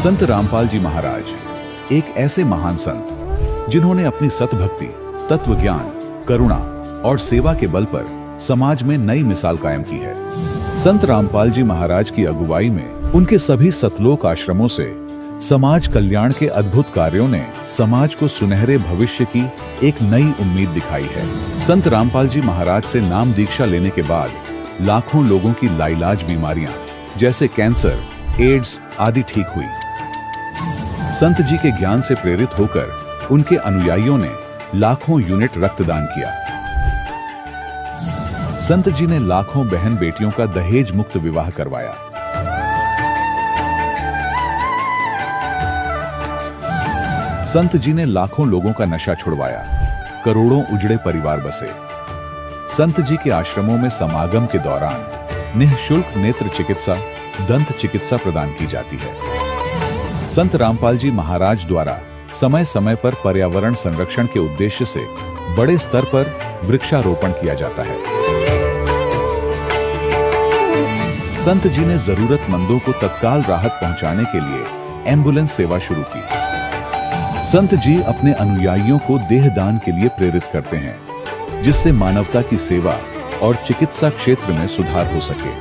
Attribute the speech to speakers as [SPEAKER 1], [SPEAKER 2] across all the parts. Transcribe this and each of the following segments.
[SPEAKER 1] संत रामपाल जी महाराज एक ऐसे महान संत जिन्होंने अपनी सतभक्ति, तत्व ज्ञान, करुणा और सेवा के बल पर समाज में नई मिसाल कायम की है। संत रामपाल जी महाराज की अगुवाई में उनके सभी सतलोक आश्रमों से समाज कल्याण के अद्भुत कार्यों ने समाज को सुनहरे भविष्य की एक नई उम्मीद दिखाई है। संत रामपाल जी महाराज से नाम दीक्षा लेने के बाद लाखों लोगों की लाइलाज बीमारियां जैसे कैंसर, एड्स आदि ठीक हुई। संत जी के ज्ञान से प्रेरित होकर उनके अनुयायियों ने लाखों यूनिट रक्तदान किया। संत जी ने लाखों बहन बेटियों का दहेज मुक्त विवाह करवाया। संत जी ने लाखों लोगों का नशा छुड़वाया, करोड़ों उजड़े परिवार बसे। संत जी के आश्रमों में समागम के दौरान निःशुल्क नेत्र चिकित्सा, दंत चिकित्सा प्रदान की जाती है। संत रामपाल जी महाराज द्वारा समय समय पर पर्यावरण संरक्षण के उद्देश्य से बड़े स्तर पर वृक्षारोपण किया जाता है। संत जी ने जरूरतमंदों को तत्काल राहत पहुंचाने के लिए एम्बुलेंस सेवा शुरू की। संत जी अपने अनुयायियों को देहदान के लिए प्रेरित करते हैं, जिससे मानवता की सेवा और चिकित्सा क्षेत्र में सुधार हो सके।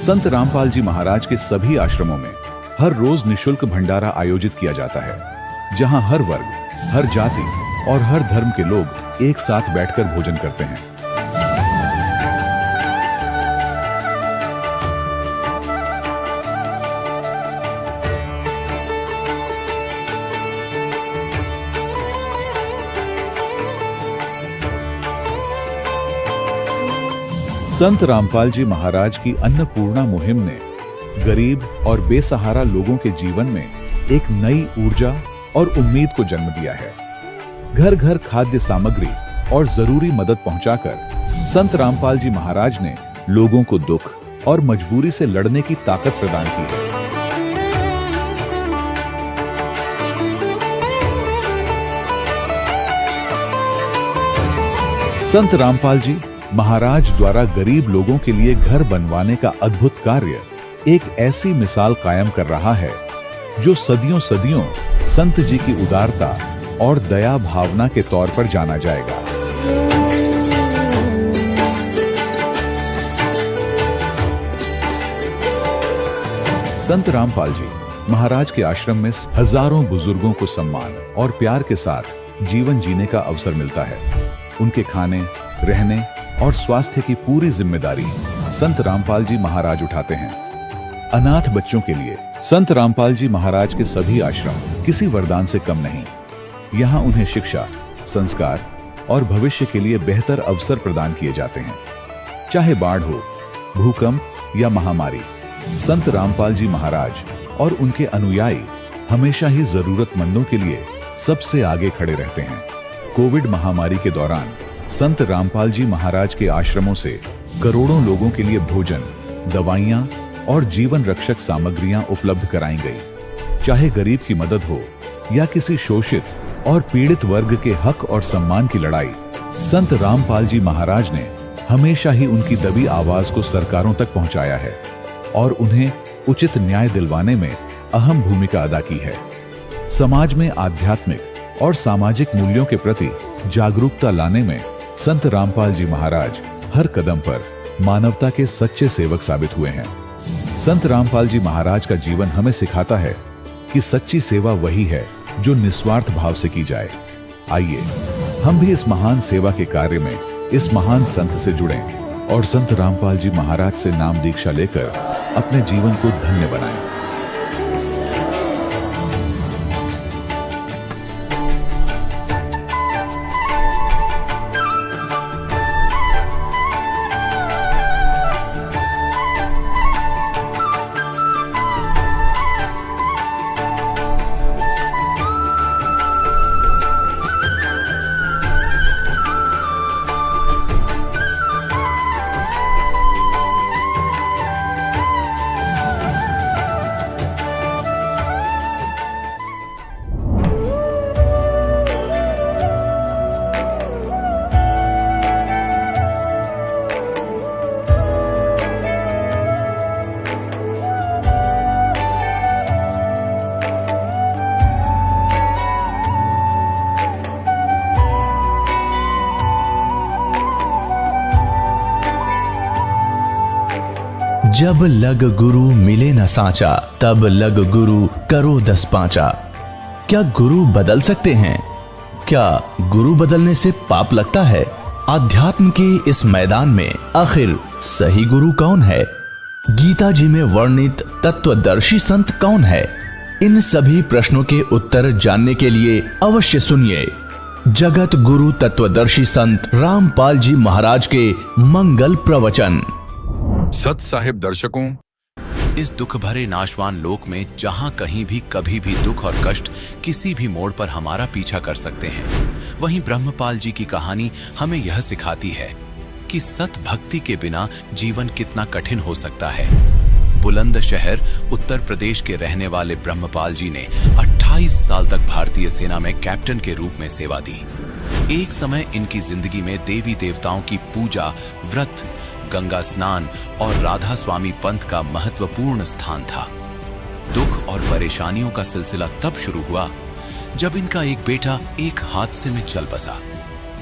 [SPEAKER 1] संत रामपाल जी महाराज के सभी आश्रमों में हर रोज निःशुल्क भंडारा आयोजित किया जाता है, जहां हर वर्ग, हर जाति और हर धर्म के लोग एक साथ बैठकर भोजन करते हैं। संत रामपाल जी महाराज की अन्नपूर्णा मुहिम ने गरीब और बेसहारा लोगों के जीवन में एक नई ऊर्जा और उम्मीद को जन्म दिया है। घर घर खाद्य सामग्री और जरूरी मदद पहुंचाकर संत रामपाल जी महाराज ने लोगों को दुख और मजबूरी से लड़ने की ताकत प्रदान की है। संत रामपाल जी महाराज द्वारा गरीब लोगों के लिए घर बनवाने का अद्भुत कार्य एक ऐसी मिसाल कायम कर रहा है जो सदियों सदियों संत जी की उदारता और दया भावना के तौर पर जाना जाएगा। संत रामपाल जी महाराज के आश्रम में हजारों बुजुर्गों को सम्मान और प्यार के साथ जीवन जीने का अवसर मिलता है। उनके खाने, रहने और स्वास्थ्य की पूरी जिम्मेदारी संत रामपाल जी महाराज उठाते हैं। अनाथ बच्चों के लिए संत रामपाल जी महाराज के सभी आश्रम किसी वरदान से कम नहीं। यहाँ उन्हें शिक्षा, संस्कार और भविष्य के लिए बेहतर अवसर प्रदान किए जाते हैं। चाहे बाढ़ हो, भूकंप या महामारी, संत रामपाल जी महाराज और उनके अनुयायी हमेशा ही जरूरतमंदों के लिए सबसे आगे खड़े रहते हैं। कोविड महामारी के दौरान संत रामपाल जी महाराज के आश्रमों से करोड़ों लोगों के लिए भोजन, दवाइयां और जीवन रक्षक सामग्रियां उपलब्ध कराई गई। चाहे गरीब की मदद हो या किसी शोषित और पीड़ित वर्ग के हक और सम्मान की लड़ाई, संत रामपाल जी महाराज ने हमेशा ही उनकी दबी आवाज को सरकारों तक पहुंचाया है और उन्हें उचित न्याय दिलवाने में अहम भूमिका अदा की है। समाज में आध्यात्मिक और सामाजिक मूल्यों के प्रति जागरूकता लाने में संत रामपाल जी महाराज हर कदम पर मानवता के सच्चे सेवक साबित हुए हैं। संत रामपाल जी महाराज का जीवन हमें सिखाता है कि सच्ची सेवा वही है जो निस्वार्थ भाव से की जाए। आइए हम भी इस महान सेवा के कार्य में इस महान संत से जुड़ें और संत रामपाल जी महाराज से नाम दीक्षा लेकर अपने जीवन को धन्य बनाएं।
[SPEAKER 2] जब लग गुरु मिले न साचा, तब लग गुरु करो 10 पांचा। क्या गुरु बदल सकते हैं? क्या गुरु बदलने से पाप लगता है? आध्यात्म के इस मैदान में आखिर सही गुरु कौन है? गीता जी में वर्णित तत्वदर्शी संत कौन है? इन सभी प्रश्नों के उत्तर जानने के लिए अवश्य सुनिए जगत गुरु तत्वदर्शी संत रामपाल जी महाराज के मंगल प्रवचन।
[SPEAKER 1] सत साहिब दर्शकों,
[SPEAKER 2] इस दुख भरे नाशवान लोक में जहां कहीं भी कभी भी दुख और कष्ट किसी भी मोड़ पर हमारा पीछा कर सकते हैं, वहीं ब्रह्मपाल जी की कहानी हमें यह सिखाती है कि सत भक्ति के बिना जीवन कितना कठिन हो सकता है। बुलंदशहर उत्तर प्रदेश के रहने वाले ब्रह्मपाल जी ने 28 साल तक भारतीय सेना में कैप्टन के रूप में सेवा दी। एक समय इनकी जिंदगी में देवी देवताओं की पूजा, व्रत, गंगा स्नान और राधा स्वामी पंथ का महत्वपूर्ण स्थान था। दुख और परेशानियों का सिलसिला तब शुरू हुआ जब इनका एक बेटा एक हादसे में चल बसा।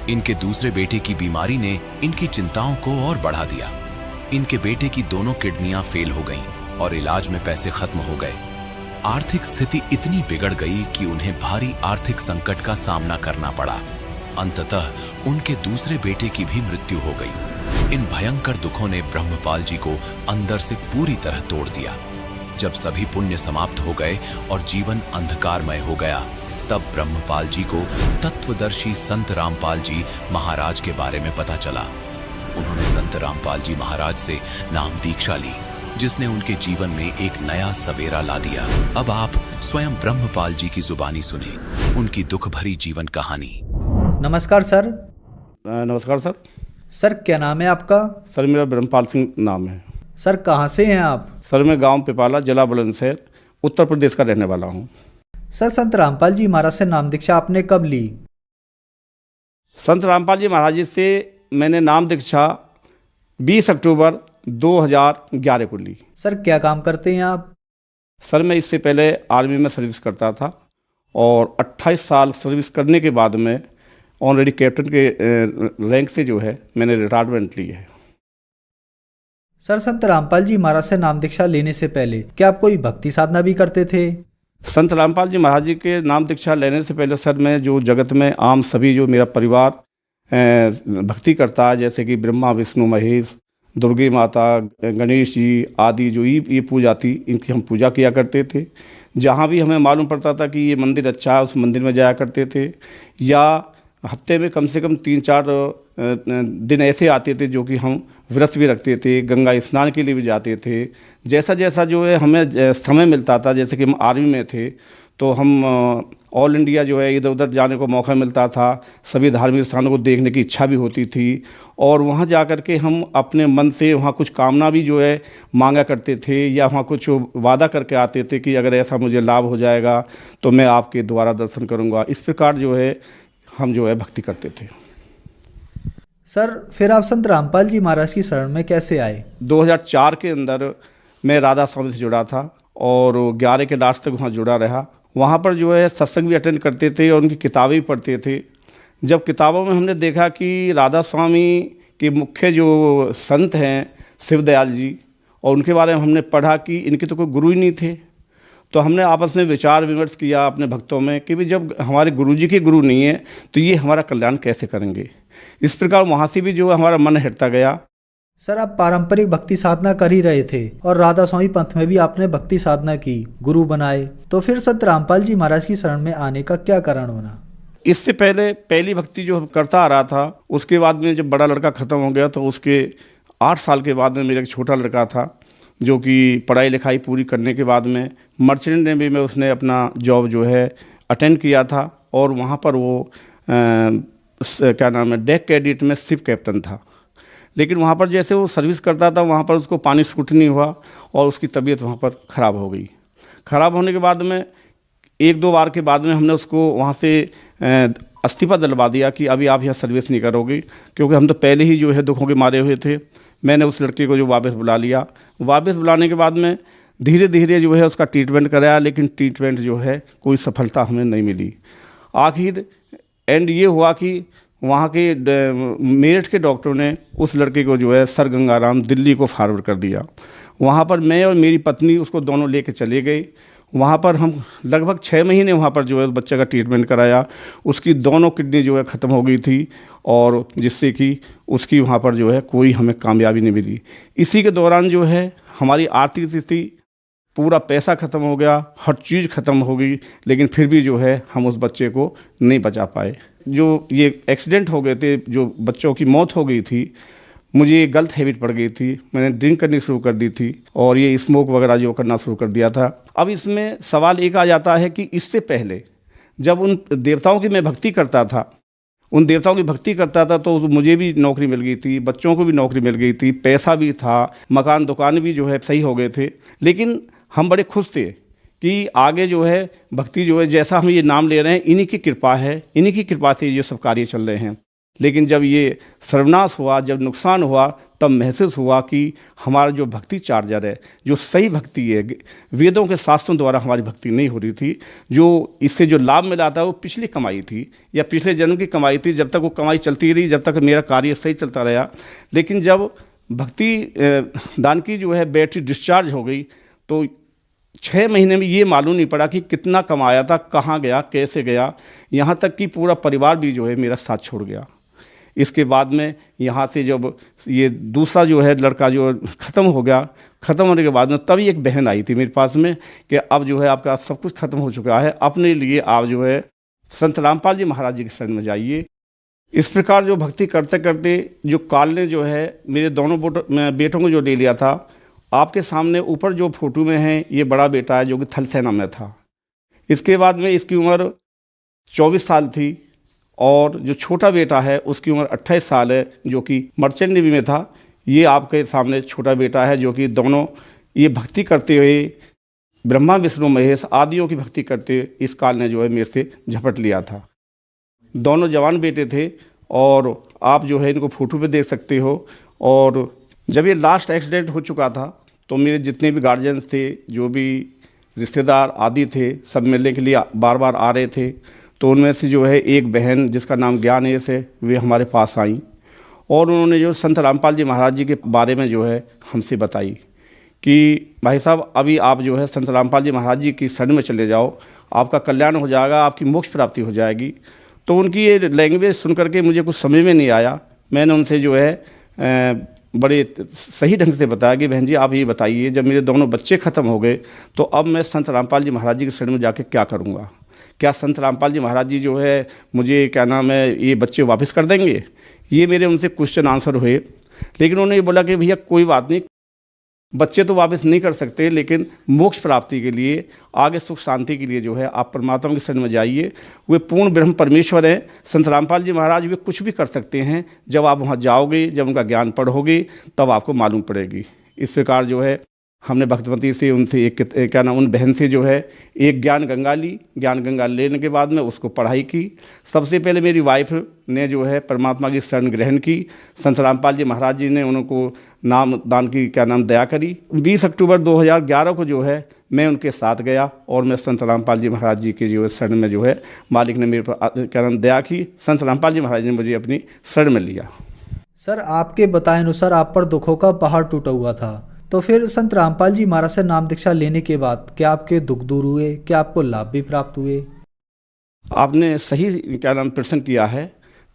[SPEAKER 2] इनके दूसरे बेटे की बीमारी ने इनकी चिंताओं को और बढ़ा दिया। इनके बेटे की दोनों किडनियां फेल हो गईं और इलाज में पैसे खत्म हो गए। आर्थिक स्थिति इतनी बिगड़ गई कि उन्हें भारी आर्थिक संकट का सामना करना पड़ा। अंततः उनके दूसरे बेटे की भी मृत्यु हो गई। इन भयंकर दुखों ने ब्रह्मपाल जी को अंदर से पूरी तरह तोड़ दिया। जब सभी पुण्य समाप्त हो गए और जीवन अंधकारमय हो गया, तब ब्रह्मपाल जी को तत्वदर्शी संत रामपाल जी महाराज के बारे में पता चला। उन्होंने संत रामपाल जी महाराज से नाम दीक्षा ली, जिसने उनके जीवन में एक नया सवेरा ला दिया। अब आप स्वयं ब्रह्मपाल जी की जुबानी सुने उनकी दुख भरी जीवन कहानी।
[SPEAKER 3] नमस्कार सर।
[SPEAKER 4] नमस्कार सर।
[SPEAKER 3] सर क्या नाम है आपका?
[SPEAKER 4] सर मेरा ब्रह्मपाल सिंह नाम है।
[SPEAKER 3] सर कहाँ से हैं आप?
[SPEAKER 4] सर मैं गांव पिपाला, जिला बुलंदशहर, उत्तर प्रदेश का रहने वाला हूं।
[SPEAKER 3] सर संत रामपाल जी महाराज से नाम दीक्षा आपने कब ली?
[SPEAKER 4] संत रामपाल जी महाराज जी से मैंने नाम दीक्षा 20 अक्टूबर 2011 को ली।
[SPEAKER 3] सर क्या काम करते हैं आप?
[SPEAKER 4] सर मैं इससे पहले आर्मी में सर्विस करता था और 28 साल सर्विस करने के बाद में ऑलरेडी कैप्टन के रैंक से जो है मैंने रिटायरमेंट ली है।
[SPEAKER 3] सर संत रामपाल जी महाराज से नाम दीक्षा लेने से पहले क्या आप कोई भक्ति साधना भी करते थे?
[SPEAKER 4] संत रामपाल जी महाराज जी के नाम दीक्षा लेने से पहले सर मैं जो जगत में आम सभी जो मेरा परिवार भक्ति करता है, जैसे कि ब्रह्मा विष्णु महेश, दुर्गी माता, गणेश जी आदि जो ये पूजा थी, इनकी हम पूजा किया करते थे। जहाँ भी हमें मालूम पड़ता था कि ये मंदिर अच्छा है, उस मंदिर में जाया करते थे। या हफ्ते में कम से कम 3-4 दिन ऐसे आते थे जो कि हम व्रत भी रखते थे, गंगा स्नान के लिए भी जाते थे। जैसा जैसा जो है हमें समय मिलता था, जैसे कि हम आर्मी में थे तो हम ऑल इंडिया जो है इधर उधर जाने को मौका मिलता था। सभी धार्मिक स्थानों को देखने की इच्छा भी होती थी और वहाँ जा कर के हम अपने मन से वहाँ कुछ कामना भी जो है मांगा करते थे या वहाँ कुछ वादा करके आते थे कि अगर ऐसा मुझे लाभ हो जाएगा तो मैं आपके द्वारा दर्शन करूँगा। इस प्रकार जो है हम जो है भक्ति करते थे।
[SPEAKER 3] सर फिर आप संत रामपाल जी महाराज की शरण में कैसे आए?
[SPEAKER 4] 2004 के अंदर मैं राधा स्वामी से जुड़ा था और 11 के लास्ट तक वहाँ जुड़ा रहा। वहाँ पर जो है सत्संग भी अटेंड करते थे और उनकी किताबें भी पढ़ते थे। जब किताबों में हमने देखा कि राधा स्वामी के मुख्य जो संत हैं शिवदयाल जी, और उनके बारे में हमने पढ़ा कि इनके तो कोई गुरु ही नहीं थे, तो हमने आपस में विचार विमर्श किया अपने भक्तों में कि भाई जब हमारे गुरु जी के गुरु नहीं है तो ये हमारा कल्याण कैसे करेंगे। इस प्रकार वहाँ से भी जो हमारा मन हटता गया।
[SPEAKER 3] सर आप पारंपरिक भक्ति साधना कर ही रहे थे और राधा स्वामी पंथ में भी आपने भक्ति साधना की, गुरु बनाए, तो फिर संत रामपाल जी महाराज की शरण में आने का क्या कारण बना?
[SPEAKER 4] इससे पहले पहली भक्ति जो करता आ रहा था, उसके बाद में जब बड़ा लड़का ख़त्म हो गया तो उसके 8 साल के बाद में मेरा एक छोटा लड़का था जो कि पढ़ाई लिखाई पूरी करने के बाद में मर्चेंट नेवी में उसने अपना जॉब जो है अटेंड किया था और वहाँ पर वो क्या नाम है डेक कैडेट में शिप कैप्टन था। लेकिन वहाँ पर जैसे वो सर्विस करता था वहाँ पर उसको पानी सूट नहीं हुआ और उसकी तबीयत वहाँ पर ख़राब हो गई। ख़राब होने के बाद में 1-2 बार के बाद में हमने उसको वहाँ से इस्तीफा दिलवा दिया कि अभी आप यहाँ सर्विस नहीं करोगे, क्योंकि हम तो पहले ही जो है दुखों के मारे हुए थे। मैंने उस लड़के को जो वापस बुला लिया। वापस बुलाने के बाद में धीरे धीरे जो है उसका ट्रीटमेंट कराया, लेकिन ट्रीटमेंट जो है कोई सफलता हमें नहीं मिली। आखिर एंड ये हुआ कि वहाँ के मेरठ के डॉक्टरों ने उस लड़के को जो है सर गंगाराम दिल्ली को फॉरवर्ड कर दिया। वहाँ पर मैं और मेरी पत्नी उसको दोनों लेके चले गए। वहाँ पर हम लगभग 6 महीने वहाँ पर जो है बच्चे का ट्रीटमेंट कराया। उसकी दोनों किडनी जो है ख़त्म हो गई थी, और जिससे कि उसकी वहाँ पर जो है कोई हमें कामयाबी नहीं मिली। इसी के दौरान जो है हमारी आर्थिक स्थिति, पूरा पैसा ख़त्म हो गया, हर चीज़ ख़त्म हो गई, लेकिन फिर भी जो है हम उस बच्चे को नहीं बचा पाए। जो ये एक्सीडेंट हो गए थे, जो बच्चों की मौत हो गई थी, मुझे गलत हैबिट पड़ गई थी, मैंने ड्रिंक करनी शुरू कर दी थी और ये स्मोक वगैरह जो करना शुरू कर दिया था। अब इसमें सवाल एक आ जाता है कि इससे पहले जब उन देवताओं की मैं भक्ति करता था, तो मुझे भी नौकरी मिल गई थी, बच्चों को भी नौकरी मिल गई थी, पैसा भी था, मकान दुकान भी जो है सही हो गए थे। लेकिन हम बड़े खुश थे कि आगे जो है भक्ति जो है, जैसा हम ये नाम ले रहे हैं, इन्हीं की कृपा है, इन्हीं की कृपा से ये सब कार्य चल रहे हैं। लेकिन जब ये सर्वनाश हुआ, जब नुकसान हुआ, तब महसूस हुआ कि हमारा जो भक्ति चार्जर है, जो सही भक्ति है, वेदों के शास्त्रों द्वारा हमारी भक्ति नहीं हो रही थी। जो इससे जो लाभ मिला था वो पिछली कमाई थी या पिछले जन्म की कमाई थी। जब तक वो कमाई चलती रही, जब तक मेरा कार्य सही चलता रहा। लेकिन जब भक्ति दान की जो है बैटरी डिस्चार्ज हो गई, तो 6 महीने में ये मालूम नहीं पड़ा कि कितना कमाया था, कहाँ गया, कैसे गया। यहाँ तक कि पूरा परिवार भी जो है मेरा साथ छोड़ गया। इसके बाद में यहाँ से जब ये दूसरा जो है लड़का जो ख़त्म हो गया, ख़त्म होने के बाद में तभी एक बहन आई थी मेरे पास में कि अब जो है आपका सब कुछ ख़त्म हो चुका है, अपने लिए आप जो है संत रामपाल जी महाराज जी के शरण में जाइए। इस प्रकार जो भक्ति करते करते जो काल ने जो है मेरे दोनों बेटों को जो ले लिया था, आपके सामने ऊपर जो फोटो में है ये बड़ा बेटा है जो कि थल सेना में था। इसके बाद में इसकी उम्र 24 साल थी, और जो छोटा बेटा है उसकी उम्र 28 साल है, जो कि मर्चेंट नेवी में था। ये आपके सामने छोटा बेटा है, जो कि दोनों ये भक्ति करते हुए ब्रह्मा विष्णु महेश आदियों की भक्ति करते हुए इस काल ने जो है मेरे से झपट लिया था। दोनों जवान बेटे थे, और आप जो है इनको फोटो पे देख सकते हो। और जब ये लास्ट एक्सीडेंट हो चुका था, तो मेरे जितने भी गार्जियंस थे, जो भी रिश्तेदार आदि थे, सब मिलने के लिए बार बार आ रहे थे। तो उनमें से जो है एक बहन जिसका नाम ज्ञानेश है, वे हमारे पास आई और उन्होंने जो संत रामपाल जी महाराज जी के बारे में जो है हमसे बताई कि भाई साहब, अभी आप जो है संत रामपाल जी महाराज जी की शरण में चले जाओ, आपका कल्याण हो जाएगा, आपकी मोक्ष प्राप्ति हो जाएगी। तो उनकी ये लैंग्वेज सुन करके मुझे कुछ समझ में नहीं आया। मैंने उनसे जो है बड़े सही ढंग से बताया कि बहन जी आप ये बताइए, जब मेरे दोनों बच्चे ख़त्म हो गए तो अब मैं संत रामपाल जी महाराज जी के शरण में जाके क्या करूँगा? क्या संत रामपाल जी महाराज जी जो है मुझे क्या नाम है ये बच्चे वापस कर देंगे? ये मेरे उनसे क्वेश्चन आंसर हुए। लेकिन उन्होंने ये बोला कि भैया कोई बात नहीं, बच्चे तो वापस नहीं कर सकते, लेकिन मोक्ष प्राप्ति के लिए, आगे सुख शांति के लिए जो है आप परमात्मा के शरण में जाइए। वे पूर्ण ब्रह्म परमेश्वर हैं। संत रामपाल जी महाराज वे कुछ भी कर सकते हैं। जब आप वहाँ जाओगे, जब उनका ज्ञान पढ़ोगे, तब आपको मालूम पड़ेगी। इस प्रकार जो है हमने भक्तमती से उनसे एक क्या नाम उन बहन से जो है एक ज्ञान गंगा ली। ज्ञान गंगा लेने के बाद में उसको पढ़ाई की। सबसे पहले मेरी वाइफ ने जो है परमात्मा की शरण ग्रहण की। संत रामपाल जी महाराज जी ने उनको नाम दान की क्या नाम दया करी। 20 अक्टूबर 2011 को जो है मैं उनके साथ गया और मैं संत रामपाल जी महाराज जी के जो है शरण में जो है मालिक ने मेरे पर क्या नाम दया की। संत रामपाल जी महाराज ने मुझे अपनी शरण में लिया।
[SPEAKER 3] सर, आपके बताए अनुसार आप पर दुखों का पहाड़ टूटा हुआ था, तो फिर संत रामपाल जी महाराज से नाम दीक्षा लेने के बाद क्या आपके दुख दूर हुए? क्या आपको लाभ भी प्राप्त हुए?
[SPEAKER 4] आपने सही क्या नाम प्रश्न किया है।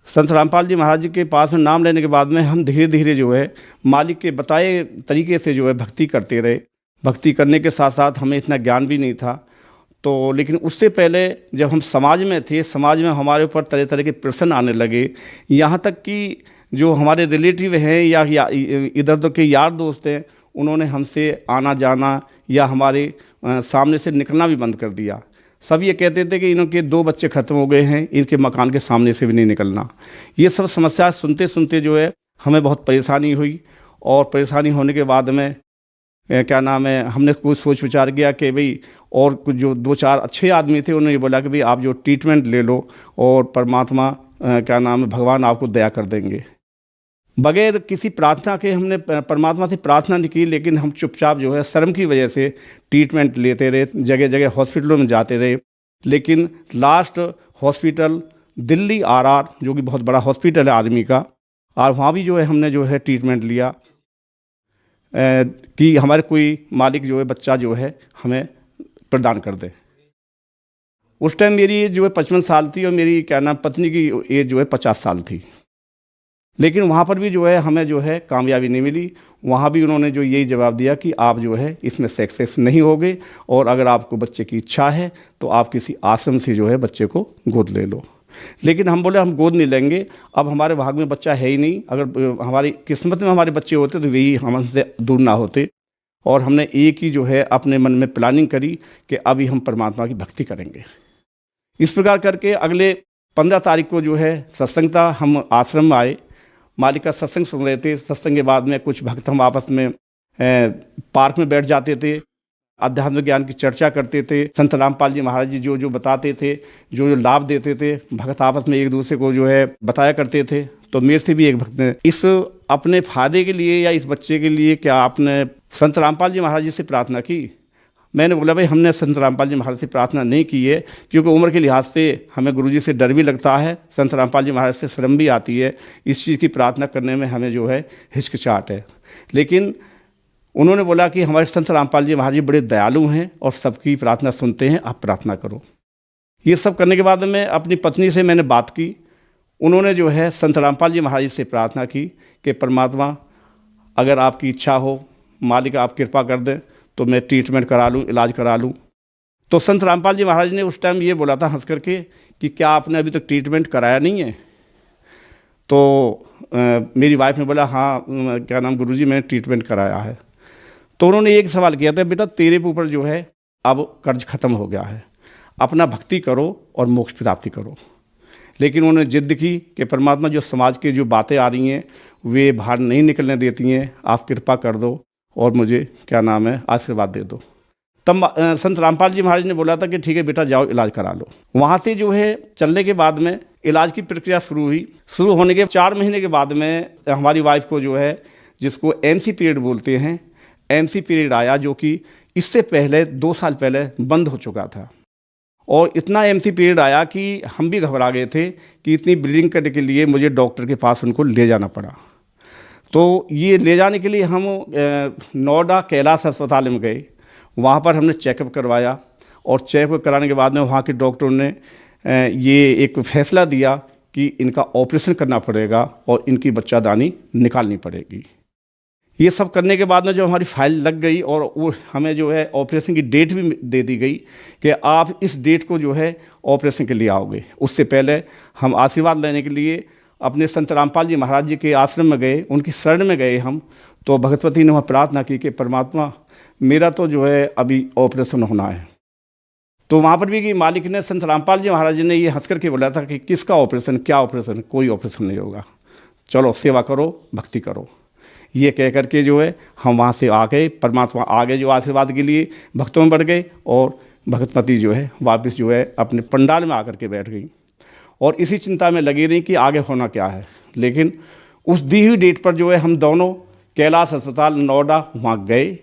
[SPEAKER 4] संत रामपाल जी महाराज जी के पास में नाम लेने के बाद में हम धीरे धीरे जो है मालिक के बताए तरीके से जो है भक्ति करते रहे। भक्ति करने के साथ साथ हमें इतना ज्ञान भी नहीं था। तो लेकिन उससे पहले जब हम समाज में थे, समाज में हमारे ऊपर तरह तरह के प्रश्न आने लगे। यहाँ तक कि जो हमारे रिलेटिव हैं या इधर उधर के यार दोस्त हैं, उन्होंने हमसे आना जाना या हमारे सामने से निकलना भी बंद कर दिया। सब ये कहते थे कि इनके 2 बच्चे ख़त्म हो गए हैं, इनके मकान के सामने से भी नहीं निकलना। ये सब समस्या सुनते सुनते जो है हमें बहुत परेशानी हुई। और परेशानी होने के बाद में क्या नाम है हमने कुछ सोच विचार किया कि भाई, और कुछ जो 2-4 अच्छे आदमी थे उन्होंने बोला कि भाई आप जो ट्रीटमेंट ले लो और परमात्मा क्या नाम है भगवान आपको दया कर देंगे। बगैर किसी प्रार्थना के हमने परमात्मा से प्रार्थना नहीं की, लेकिन हम चुपचाप जो है शर्म की वजह से ट्रीटमेंट लेते रहे, जगह जगह हॉस्पिटलों में जाते रहे। लेकिन लास्ट हॉस्पिटल दिल्ली RR जो कि बहुत बड़ा हॉस्पिटल है आर्मी का, और वहाँ भी जो है हमने जो है ट्रीटमेंट लिया। कि हमारे कोई मालिक जो है बच्चा जो है हमें प्रदान कर दे। उस टाइम मेरी एज जो है 55 साल थी और मेरी क्या नाम पत्नी की एज जो है 50 साल थी। लेकिन वहाँ पर भी जो है हमें जो है कामयाबी नहीं मिली। वहाँ भी उन्होंने जो यही जवाब दिया कि आप जो है इसमें सक्सेस नहीं होगे और अगर आपको बच्चे की इच्छा है तो आप किसी आश्रम से जो है बच्चे को गोद ले लो। लेकिन हम बोले हम गोद नहीं लेंगे, अब हमारे भाग में बच्चा है ही नहीं। अगर हमारी किस्मत में हमारे बच्चे होते तो वही हमसे दूर ना होते। और हमने एक ही जो है अपने मन में प्लानिंग करी कि अभी हम परमात्मा की भक्ति करेंगे। इस प्रकार करके अगले 15 तारीख को जो है सत्संग था, हम आश्रम में आए, मालिक का सत्संग सुन रहे थे। सत्संग के बाद में कुछ भक्त हम आपस में पार्क में बैठ जाते थे, आध्यात्मिक ज्ञान की चर्चा करते थे। संत रामपाल जी महाराज जी जो जो बताते थे, जो जो लाभ देते थे, भक्त आपस में एक दूसरे को जो है बताया करते थे। तो मेरे से भी एक भक्त ने इस अपने फायदे के लिए या इस बच्चे के लिए क्या आपने संत रामपाल जी महाराज जी से प्रार्थना की? मैंने बोला भाई हमने संत रामपाल जी महाराज से प्रार्थना नहीं की है, क्योंकि उम्र के लिहाज से हमें गुरुजी से डर भी लगता है, संत रामपाल जी महाराज से शर्म भी आती है। इस चीज़ की प्रार्थना करने में हमें जो है हिचकिचाहट है। लेकिन उन्होंने बोला कि हमारे संत रामपाल जी महाराज जी बड़े दयालु हैं और सबकी प्रार्थना सुनते हैं, आप प्रार्थना करो। ये सब करने के बाद में अपनी पत्नी से मैंने बात की। उन्होंने जो है संत रामपाल जी महाराज से प्रार्थना की कि परमात्मा अगर आपकी इच्छा हो, मालिक आप कृपा कर दें तो मैं ट्रीटमेंट करा लूँ, इलाज करा लूँ। तो संत रामपाल जी महाराज ने उस टाइम ये बोला था हंस करके कि क्या आपने अभी तक ट्रीटमेंट कराया नहीं है? तो मेरी वाइफ ने बोला हाँ क्या नाम गुरुजी मैंने ट्रीटमेंट कराया है। तो उन्होंने एक सवाल किया था, बेटा तेरे ऊपर जो है अब कर्ज खत्म हो गया है, अपना भक्ति करो और मोक्ष प्राप्ति करो। लेकिन उन्होंने जिद की कि परमात्मा जो समाज की जो बातें आ रही हैं वे बाहर नहीं निकलने देती हैं, आप कृपा कर दो और मुझे क्या नाम है आशीर्वाद दे दो। तब संत रामपाल जी महाराज ने बोला था कि ठीक है बेटा जाओ इलाज करा लो। वहाँ से जो है चलने के बाद में इलाज की प्रक्रिया शुरू हुई। शुरू होने के 4 महीने के बाद में हमारी वाइफ को जो है जिसको MC पीरियड बोलते हैं, MC पीरियड आया, जो कि इससे पहले 2 साल पहले बंद हो चुका था। और इतना MC पीरियड आया कि हम भी घबरा गए थे कि इतनी ब्लीडिंग करने के लिए मुझे डॉक्टर के पास उनको ले जाना पड़ा। तो ये ले जाने के लिए हम नोएडा कैलाश अस्पताल में गए। वहाँ पर हमने चेकअप करवाया और चेकअप कराने के बाद में वहाँ के डॉक्टरों ने ये एक फैसला दिया कि इनका ऑपरेशन करना पड़ेगा और इनकी बच्चादानी निकालनी पड़ेगी। ये सब करने के बाद में जब हमारी फाइल लग गई और वो हमें जो है ऑपरेशन की डेट भी दे दी गई कि आप इस डेट को जो है ऑपरेशन के लिए आओगे। उससे पहले हम आशीर्वाद लेने के लिए अपने संत रामपाल जी महाराज जी के आश्रम में गए, उनकी शरण में गए हम। तो भगवती ने वहाँ प्रार्थना की कि परमात्मा मेरा तो जो है अभी ऑपरेशन होना है। तो वहाँ पर भी कि मालिक ने संत रामपाल जी महाराज जी ने ये हंस करके बोला था कि किसका ऑपरेशन, क्या ऑपरेशन, कोई ऑपरेशन नहीं होगा, चलो सेवा करो, भक्ति करो। ये कह करके जो है हम वहाँ से आ गए, परमात्मा आगे जो आशीर्वाद के लिए भक्तों में बढ़ गए और भगतमती जो है वापस जो है अपने पंडाल में आकर के बैठ गई और इसी चिंता में लगी रही कि आगे होना क्या है। लेकिन उस दी हुई डेट पर जो है हम दोनों कैलाश अस्पताल नोएडा वहाँ गए।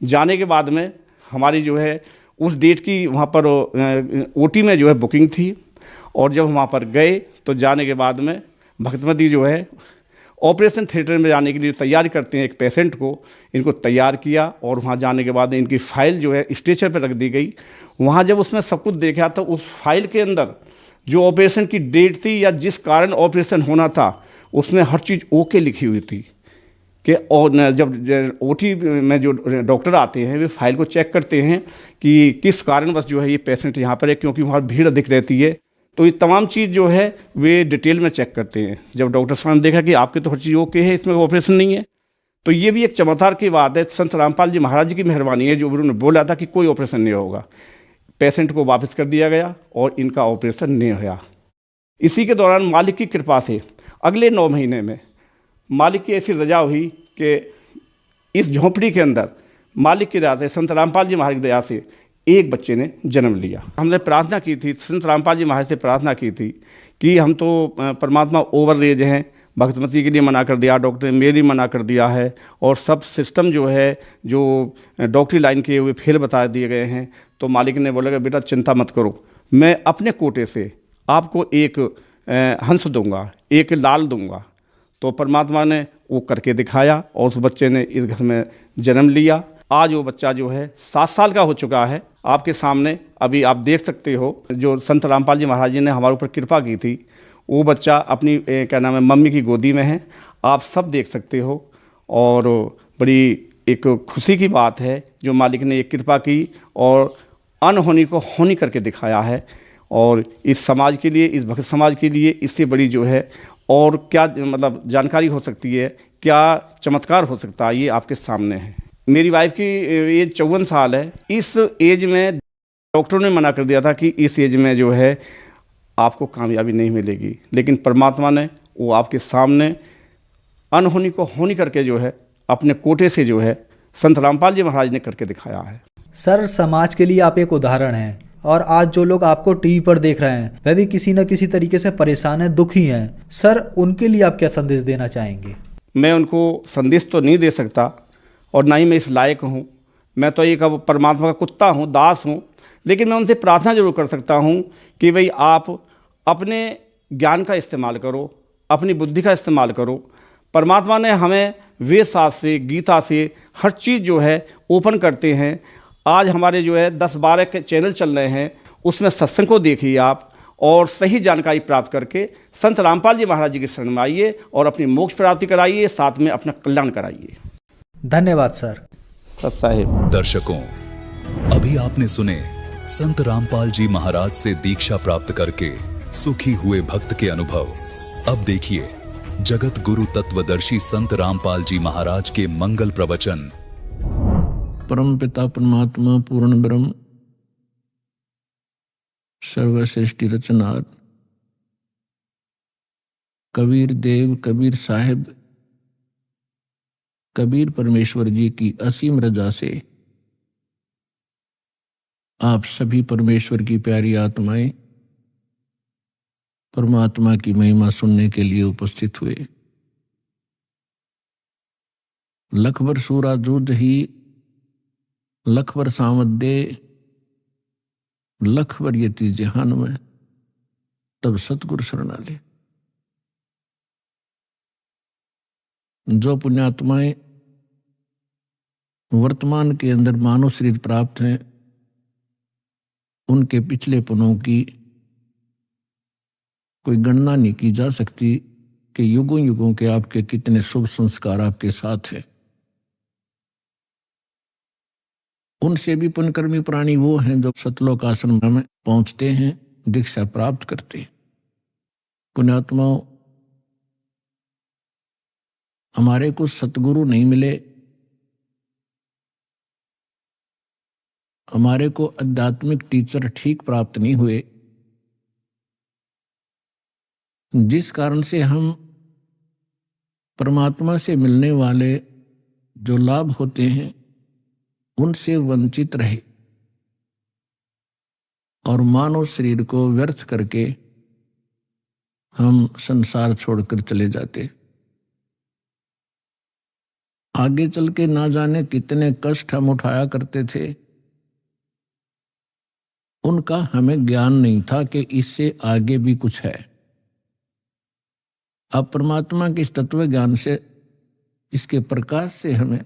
[SPEAKER 4] जाने के बाद में हमारी जो है उस डेट की वहाँ पर OT में जो है बुकिंग थी। और जब वहाँ पर गए तो जाने के बाद में भगतमती जो है ऑपरेशन थिएटर में जाने के लिए तैयारी करते हैं एक पेशेंट को, इनको तैयार किया और वहाँ जाने के बाद इनकी फ़ाइल जो है स्ट्रेचर पर रख दी गई। वहाँ जब उसमें सब कुछ देखा तो उस फाइल के अंदर जो ऑपरेशन की डेट थी या जिस कारण ऑपरेशन होना था उसमें हर चीज़ ओके लिखी हुई थी कि और जब OT में जो डॉक्टर आते हैं वे फाइल को चेक करते हैं कि किस कारणवश जो है ये पेशेंट यहाँ पर है, क्योंकि वहाँ भीड़ अधिक रहती है। तो ये तमाम चीज़ जो है वे डिटेल में चेक करते हैं। जब डॉक्टर साहब ने देखा कि आपके तो हर चीज़ ओके है, इसमें ऑपरेशन नहीं है, तो ये भी एक चमत्कार की बात है। संत रामपाल जी महाराज जी की मेहरबानी है जो उन्होंने बोला था कि कोई ऑपरेशन नहीं होगा। पेशेंट को वापस कर दिया गया और इनका ऑपरेशन नहीं हुआ। इसी के दौरान मालिक की कृपा से अगले 9 महीने में मालिक की ऐसी रजा हुई कि इस झोंपड़ी के अंदर मालिक की दया से, संत रामपाल जी महाराज की दया से एक बच्चे ने जन्म लिया। हमने प्रार्थना की थी, संत रामपाल जी महाराज से प्रार्थना की थी कि हम तो परमात्मा ओवर एज हैं, भगतमती के लिए मना कर दिया, डॉक्टर ने मेरी मना कर दिया है और सब सिस्टम जो है जो डॉक्टरी लाइन के हुए फेल बता दिए गए हैं। तो मालिक ने बोला कि बेटा चिंता मत करो, मैं अपने कोटे से आपको एक हंस दूंगा, एक लाल दूंगा। तो तो परमात्मा ने वो करके दिखाया और उस बच्चे ने इस घर में जन्म लिया। आज वो बच्चा जो है 7 साल का हो चुका है। आपके सामने अभी आप देख सकते हो, जो संत रामपाल जी महाराज जी ने हमारे ऊपर कृपा की थी, वो बच्चा अपनी क्या नाम है मम्मी की गोदी में है। आप सब देख सकते हो और बड़ी एक खुशी की बात है जो मालिक ने ये कृपा की और अनहोनी को होनी करके दिखाया है। और इस समाज के लिए, इस भक्त समाज के लिए इससे बड़ी जो है और क्या मतलब जानकारी हो सकती है, क्या चमत्कार हो सकता है, ये आपके सामने है। मेरी वाइफ की एज 54 साल है। इस एज में डॉक्टरों ने मना कर दिया था कि इस एज में जो है आपको कामयाबी नहीं मिलेगी, लेकिन परमात्मा ने वो आपके सामने अनहोनी को होनी करके जो है अपने कोटे से जो है संत रामपाल जी महाराज ने करके दिखाया है।
[SPEAKER 3] सर, समाज के लिए आप एक उदाहरण हैं और आज जो लोग आपको टीवी पर देख रहे हैं वह भी किसी न किसी तरीके से परेशान हैं, दुखी हैं। सर, उनके लिए आप क्या संदेश देना चाहेंगे?
[SPEAKER 4] मैं उनको संदेश तो नहीं दे सकता और ना ही मैं इस लायक हूँ। मैं तो एक परमात्मा का कुत्ता हूँ, दास हूँ। लेकिन मैं उनसे प्रार्थना जरूर कर सकता हूँ कि भाई आप अपने ज्ञान का इस्तेमाल करो, अपनी बुद्धि का इस्तेमाल करो। परमात्मा ने हमें वेद शास्त्र से, गीता से हर चीज़ जो है ओपन करते हैं। आज हमारे जो है 10-12 के चैनल चल रहे हैं, उसमें सत्संग को देखिए आप और सही जानकारी प्राप्त करके संत रामपाल जी महाराज जी की शरण में आइए और अपनी मोक्ष प्राप्ति कराइए, साथ में अपना कल्याण कराइए।
[SPEAKER 3] धन्यवाद सर।
[SPEAKER 4] सत साहिब।
[SPEAKER 1] दर्शकों, अभी आपने सुने संत रामपाल जी महाराज से दीक्षा प्राप्त करके सुखी हुए भक्त के अनुभव। अब देखिए जगत गुरु तत्वदर्शी संत रामपाल जी महाराज के मंगल प्रवचन।
[SPEAKER 5] परम पिता परमात्मा पूर्ण ब्रह्म सर्वश्रेष्ठी रचनार कबीर देव कबीर साहिब कबीर परमेश्वर जी की असीम रजा से आप सभी परमेश्वर की प्यारी आत्माएं परमात्मा की महिमा सुनने के लिए उपस्थित हुए। लखबर सूरा जुद ही लखबर सामदे लखबर यति जहान में तब सतगुरु शरणाले। जो पुण्यात्माएं वर्तमान के अंदर मानव शरीर प्राप्त हैं, उनके पिछले पनों की कोई गणना नहीं की जा सकती कि युगों युगों के आपके कितने शुभ संस्कार आपके साथ हैं। उनसे भी पुण्यकर्मी प्राणी वो हैं जो सतलोक आश्रम में पहुंचते हैं, दीक्षा प्राप्त करते हैं। पुण्यात्माओं, हमारे को सतगुरु नहीं मिले, हमारे को आध्यात्मिक टीचर ठीक प्राप्त नहीं हुए, जिस कारण से हम परमात्मा से मिलने वाले जो लाभ होते हैं उनसे वंचित रहे और मानव शरीर को व्यर्थ करके हम संसार छोड़कर चले जाते। आगे चल के ना जाने कितने कष्ट हम उठाया करते थे, उनका हमें ज्ञान नहीं था कि इससे आगे भी कुछ है। अब परमात्मा के इस तत्व ज्ञान से, इसके प्रकाश से हमें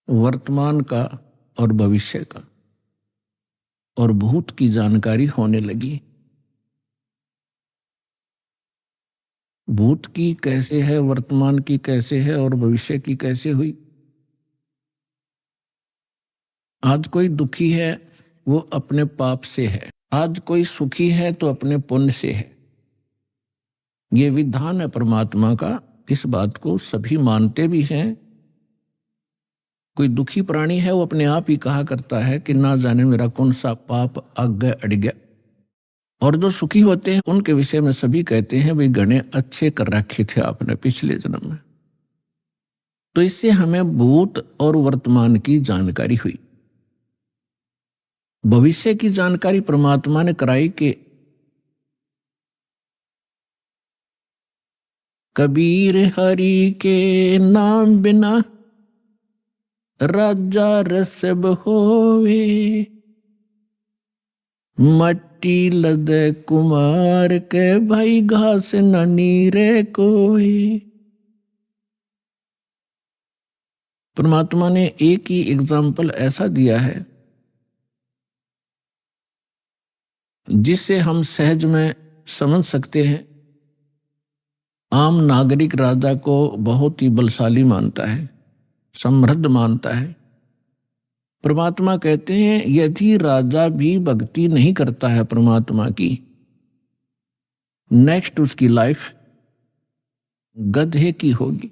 [SPEAKER 5] वर्तमान का और भविष्य का और भूत की जानकारी होने लगी। भूत की कैसे है, वर्तमान की कैसे है और भविष्य की कैसे हुई। आज कोई दुखी है वो अपने पाप से है, आज कोई सुखी है तो अपने पुण्य से है। ये विधान है परमात्मा का, इस बात को सभी मानते भी हैं। कोई दुखी प्राणी है वो अपने आप ही कहा करता है कि ना जाने मेरा कौन सा पाप आगे अड़ गया। और जो सुखी होते हैं उनके विषय में सभी कहते हैं भाई गणे अच्छे कर रखे थे आपने पिछले जन्म में। तो इससे हमें भूत और वर्तमान की जानकारी हुई। भविष्य की जानकारी परमात्मा ने कराई कि कबीर हरि के नाम बिना राजा रसब होवे, मट्टी लदे कुमार के भाई घास न नीरे कोई। परमात्मा ने एक ही एग्जाम्पल ऐसा दिया है जिससे हम सहज में समझ सकते हैं। आम नागरिक राजा को बहुत ही बलशाली मानता है, समृद्ध मानता है। परमात्मा कहते हैं यदि राजा भी भक्ति नहीं करता है परमात्मा की, नेक्स्ट उसकी लाइफ गधे की होगी।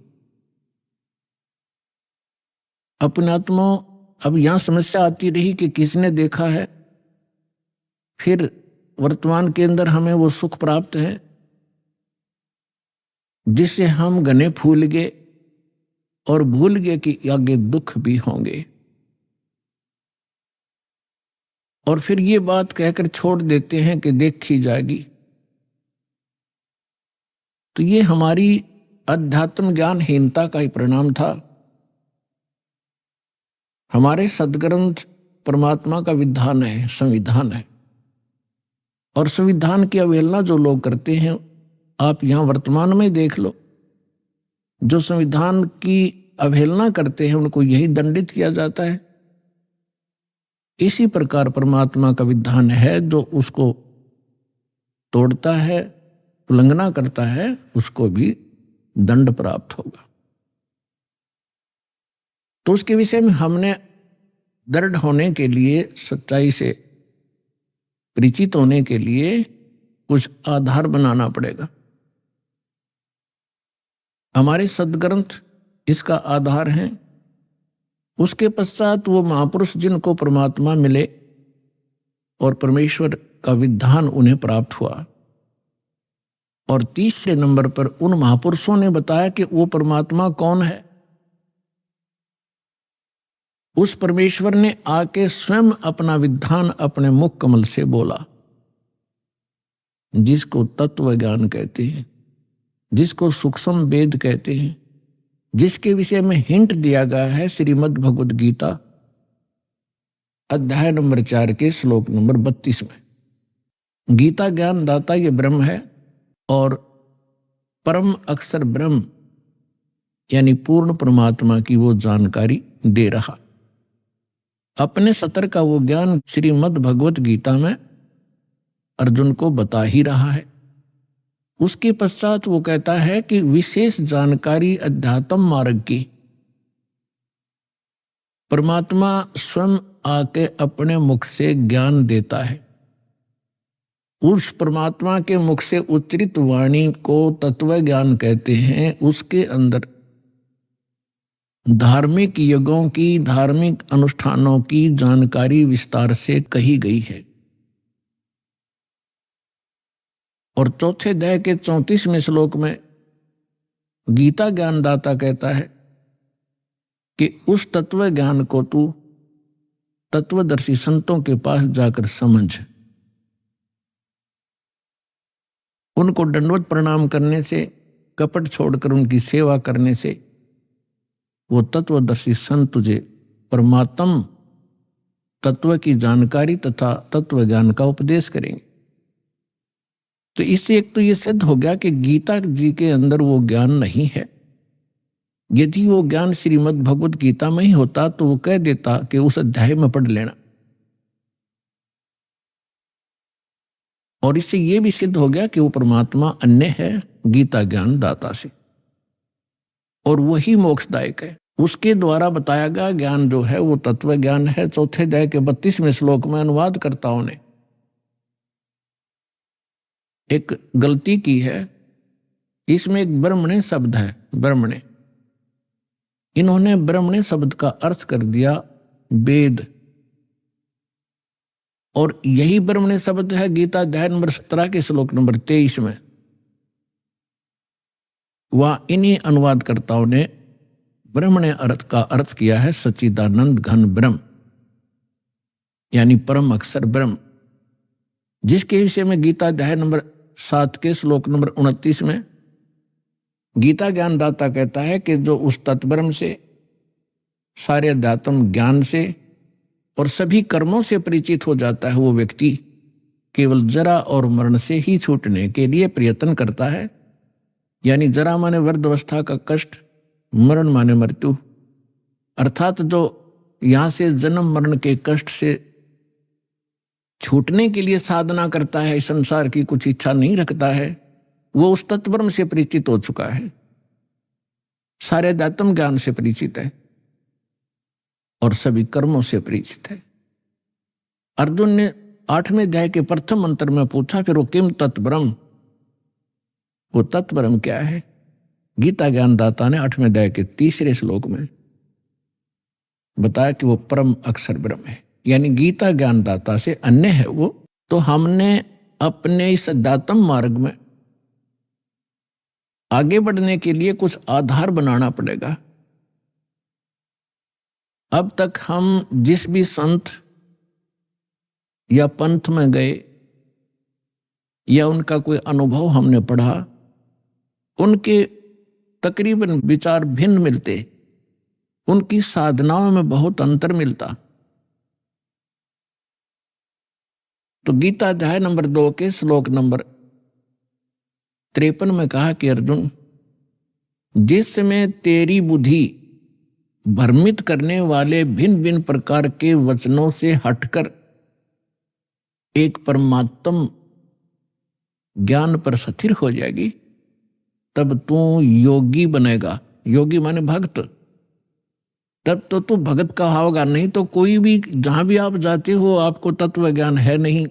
[SPEAKER 5] अपने आत्मा अब यहां समस्या आती रही कि किसने देखा है, फिर वर्तमान के अंदर हमें वो सुख प्राप्त है जिससे हम गने फूल गए और भूल गए कि आगे दुख भी होंगे, और फिर ये बात कहकर छोड़ देते हैं कि देखी जाएगी। तो ये हमारी अध्यात्म ज्ञानहीनता का ही परिणाम था। हमारे सदग्रंथ परमात्मा का विधान है, संविधान है, और संविधान की अवहेलना जो लोग करते हैं, आप यहां वर्तमान में देख लो, जो संविधान की अवहेलना करते हैं उनको यही दंडित किया जाता है। इसी प्रकार परमात्मा का विधान है, जो उसको तोड़ता है, उल्लंघना करता है, उसको भी दंड प्राप्त होगा। तो उसके विषय में हमने दृढ़ होने के लिए, सच्चाई से परिचित होने के लिए कुछ आधार बनाना पड़ेगा। हमारे सदग्रंथ इसका आधार हैं। उसके पश्चात वो महापुरुष जिनको परमात्मा मिले और परमेश्वर का विधान उन्हें प्राप्त हुआ, और तीसरे नंबर पर उन महापुरुषों ने बताया कि वो परमात्मा कौन है। उस परमेश्वर ने आके स्वयं अपना विधान अपने मुख कमल से बोला, जिसको तत्व ज्ञान कहते हैं, जिसको सूक्ष्म वेद कहते हैं, जिसके विषय में हिंट दिया गया है श्रीमद् भगवद गीता अध्याय नंबर 4 के श्लोक नंबर 32 में। गीता ज्ञान दाता ये ब्रह्म है, और परम अक्षर ब्रह्म यानी पूर्ण परमात्मा की वो जानकारी दे रहा। अपने सतर का वो ज्ञान श्रीमद् भगवत गीता में अर्जुन को बता ही रहा है। उसके पश्चात वो कहता है कि विशेष जानकारी अध्यात्म मार्ग की परमात्मा स्वयं आके अपने मुख से ज्ञान देता है। उस परमात्मा के मुख से उच्चरित वाणी को तत्व ज्ञान कहते हैं। उसके अंदर धार्मिक यज्ञों की, धार्मिक अनुष्ठानों की जानकारी विस्तार से कही गई है। और चौथे अध्याय के 34वें श्लोक में गीता ज्ञानदाता कहता है कि उस तत्व ज्ञान को तू तत्वदर्शी संतों के पास जाकर समझ। उनको दंडवत प्रणाम करने से, कपट छोड़कर उनकी सेवा करने से वो तत्वदर्शी संत तुझे परमात्म तत्व की जानकारी तथा तत्व ज्ञान का उपदेश करेंगे। तो इससे एक तो ये सिद्ध हो गया कि गीता जी के अंदर वो ज्ञान नहीं है। यदि वो ज्ञान श्रीमद् भगवत गीता में ही होता तो वो कह देता कि उस अध्याय में पढ़ लेना। और इससे ये भी सिद्ध हो गया कि वो परमात्मा अन्य है गीता ज्ञान दाता से, और वही मोक्षदायक है। उसके द्वारा बताया गया ज्ञान जो है वो तत्व ज्ञान है। चौथे अध्याय के 32वें श्लोक में अनुवादकर्ताओं ने एक गलती की है। इसमें एक ब्रह्मणे शब्द है, ब्रह्मणे। इन्होंने ब्रह्मणे शब्द का अर्थ कर दिया वेद, और यही ब्रह्मणे शब्द है गीता अध्याय नंबर 17 के श्लोक नंबर 23 में। वह इन्हीं अनुवादकर्ताओं ने ब्रह्मणे अर्थ का अर्थ किया है सच्चिदानंद घन ब्रह्म, यानी परम अक्षर ब्रह्म, जिसके विषय में गीता अध्याय नंबर 7 के श्लोक नंबर 29 में गीता ज्ञानदाता कहता है कि जो उस तत्ब्रह्म से, सारे अध्यात्म ज्ञान से और सभी कर्मों से परिचित हो जाता है वो व्यक्ति, केवल जरा और मरण से ही छूटने के लिए प्रयत्न करता है। यानी जरा माने वृद्धावस्था का कष्ट, मरण माने मृत्यु, अर्थात जो यहां से जन्म मरण के कष्ट से छूटने के लिए साधना करता है, संसार की कुछ इच्छा नहीं रखता है, वो उस तत्ब्रह्म से परिचित हो चुका है, सारे अध्यात्म ज्ञान से परिचित है और सभी कर्मों से परिचित है। अर्जुन ने 8वें अध्याय के प्रथम मंत्र में पूछा, फिर वो किम तत्ब्रह्म, वो तत्ब्रह्म क्या है? गीता ज्ञानदाता ने 8वें अध्याय के 3रे श्लोक में बताया कि वो परम अक्षर ब्रह्म है, यानी गीता ज्ञानदाता से अन्य है वो। तो हमने अपने इस अध्यात्म मार्ग में आगे बढ़ने के लिए कुछ आधार बनाना पड़ेगा। अब तक हम जिस भी संत या पंथ में गए या उनका कोई अनुभव हमने पढ़ा, उनके तकरीबन विचार भिन्न मिलते, उनकी साधनाओं में बहुत अंतर मिलता। तो गीता अध्याय नंबर 2 के श्लोक नंबर 53 में कहा कि अर्जुन, जिस समय तेरी बुद्धि भ्रमित करने वाले भिन्न भिन्न प्रकार के वचनों से हटकर एक परमात्म ज्ञान पर स्थिर हो जाएगी, तब तू योगी बनेगा। योगी माने भक्त। तब तो तू भगत का होगा, नहीं तो कोई भी जहां भी आप जाते हो आपको तत्व ज्ञान है नहीं।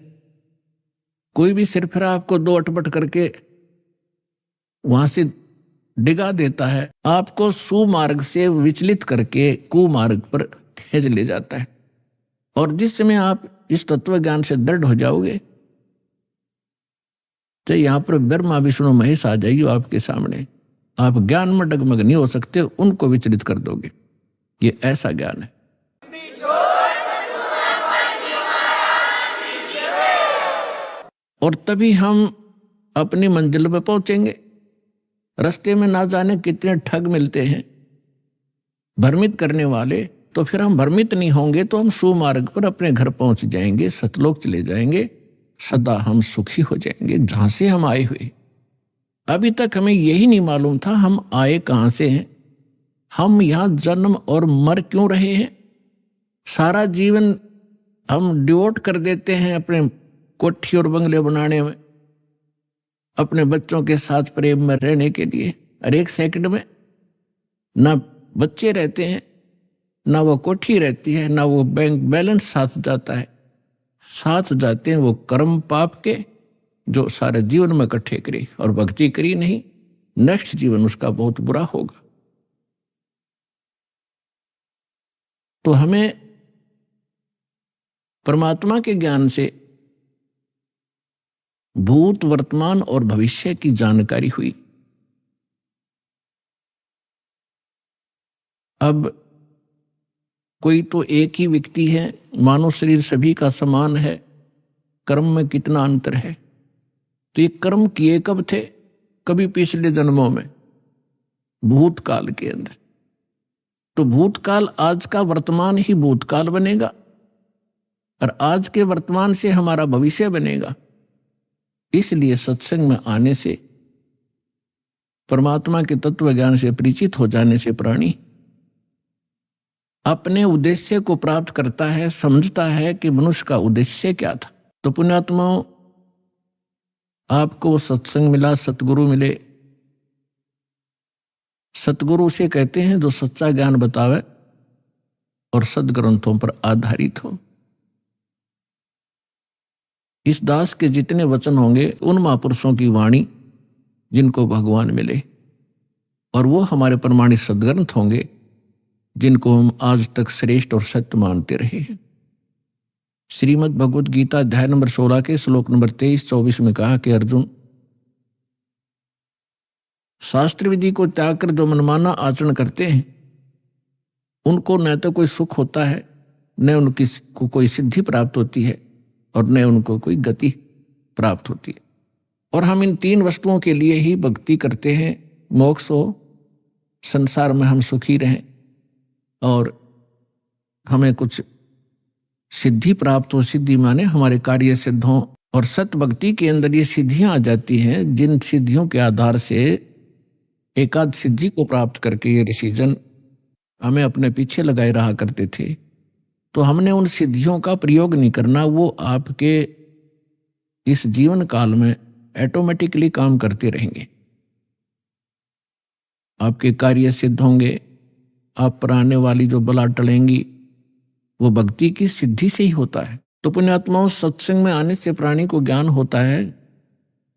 [SPEAKER 5] कोई भी सिर्फ आपको दो अटपट करके वहां से डिगा देता है, आपको सुमार्ग से विचलित करके कुमार्ग पर खींच ले जाता है। और जिस समय आप इस तत्व ज्ञान से दृढ़ हो जाओगे तो यहां पर ब्रह्मा विष्णु महेश आ जाइए आपके सामने, आप ज्ञान में डगमग नहीं हो सकते, उनको विचलित कर दोगे। ये ऐसा ज्ञान है। और तभी हम अपनी मंजिल पर पहुंचेंगे। रास्ते में ना जाने कितने ठग मिलते हैं भ्रमित करने वाले, तो फिर हम भ्रमित नहीं होंगे तो हम सुमार्ग पर अपने घर पहुंच जाएंगे, सतलोक चले जाएंगे, सदा हम सुखी हो जाएंगे जहां से हम आए हुए। अभी तक हमें यही नहीं मालूम था हम आए कहां से हैं, हम यहां जन्म और मर क्यों रहे हैं। सारा जीवन हम डिवोट कर देते हैं अपने कोठी और बंगले बनाने में, अपने बच्चों के साथ प्रेम में रहने के लिए। और एक सेकंड में ना बच्चे रहते हैं, ना वो कोठी रहती है, ना वो बैंक बैलेंस साथ जाता है। साथ जाते हैं वो कर्म पाप के जो सारे जीवन में इकट्ठे करी और भक्ति करी नहीं, नेक्स्ट जीवन उसका बहुत बुरा होगा। तो हमें परमात्मा के ज्ञान से भूत, वर्तमान और भविष्य की जानकारी हुई। अब कोई तो एक ही व्यक्ति है, मानव शरीर सभी का समान है, कर्म में कितना अंतर है। तो ये कर्म किए कब थे? कभी पिछले जन्मों में, भूतकाल के अंदर। तो भूतकाल आज का वर्तमान ही भूतकाल बनेगा और आज के वर्तमान से हमारा भविष्य बनेगा। इसलिए सत्संग में आने से, परमात्मा के तत्व ज्ञान से परिचित हो जाने से प्राणी अपने उद्देश्य को प्राप्त करता है, समझता है कि मनुष्य का उद्देश्य क्या था। तो पुण्यात्माओं, आपको सत्संग मिला, सतगुरु मिले। सतगुरु से कहते हैं जो सच्चा ज्ञान बतावे और सदग्रंथों पर आधारित हो। इस दास के जितने वचन होंगे उन महापुरुषों की वाणी जिनको भगवान मिले, और वो हमारे प्रमाणित सदग्रंथ होंगे जिनको हम आज तक श्रेष्ठ और सत्य मानते रहे हैं। श्रीमद् भगवद गीता अध्याय नंबर 16 के श्लोक नंबर 23-24 में कहा कि अर्जुन, शास्त्र विधि को त्याग कर जो मनमाना आचरण करते हैं उनको न तो कोई सुख होता है, न उनकी को कोई सिद्धि प्राप्त होती है और न उनको कोई गति प्राप्त होती है। और हम इन 3 वस्तुओं के लिए ही भक्ति करते हैं, मोक्ष हो, संसार में हम सुखी रहें और हमें कुछ सिद्धि प्राप्त हो। सिद्धि माने हमारे कार्य सिद्ध हों और सत भक्ति के अंदर ये सिद्धियां आ जाती हैं, जिन सिद्धियों के आधार से एकाध सिद्धि को प्राप्त करके ये ऋषिजन हमें अपने पीछे लगाए रहा करते थे। तो हमने उन सिद्धियों का प्रयोग नहीं करना, वो आपके इस जीवन काल में ऑटोमेटिकली काम करते रहेंगे। आपके कार्य सिद्ध होंगे, आप पर आने वाली जो बला टलेंगी वो भक्ति की सिद्धि से ही होता है। तो पुण्यात्माओं, सत्संग में आने से प्राणी को ज्ञान होता है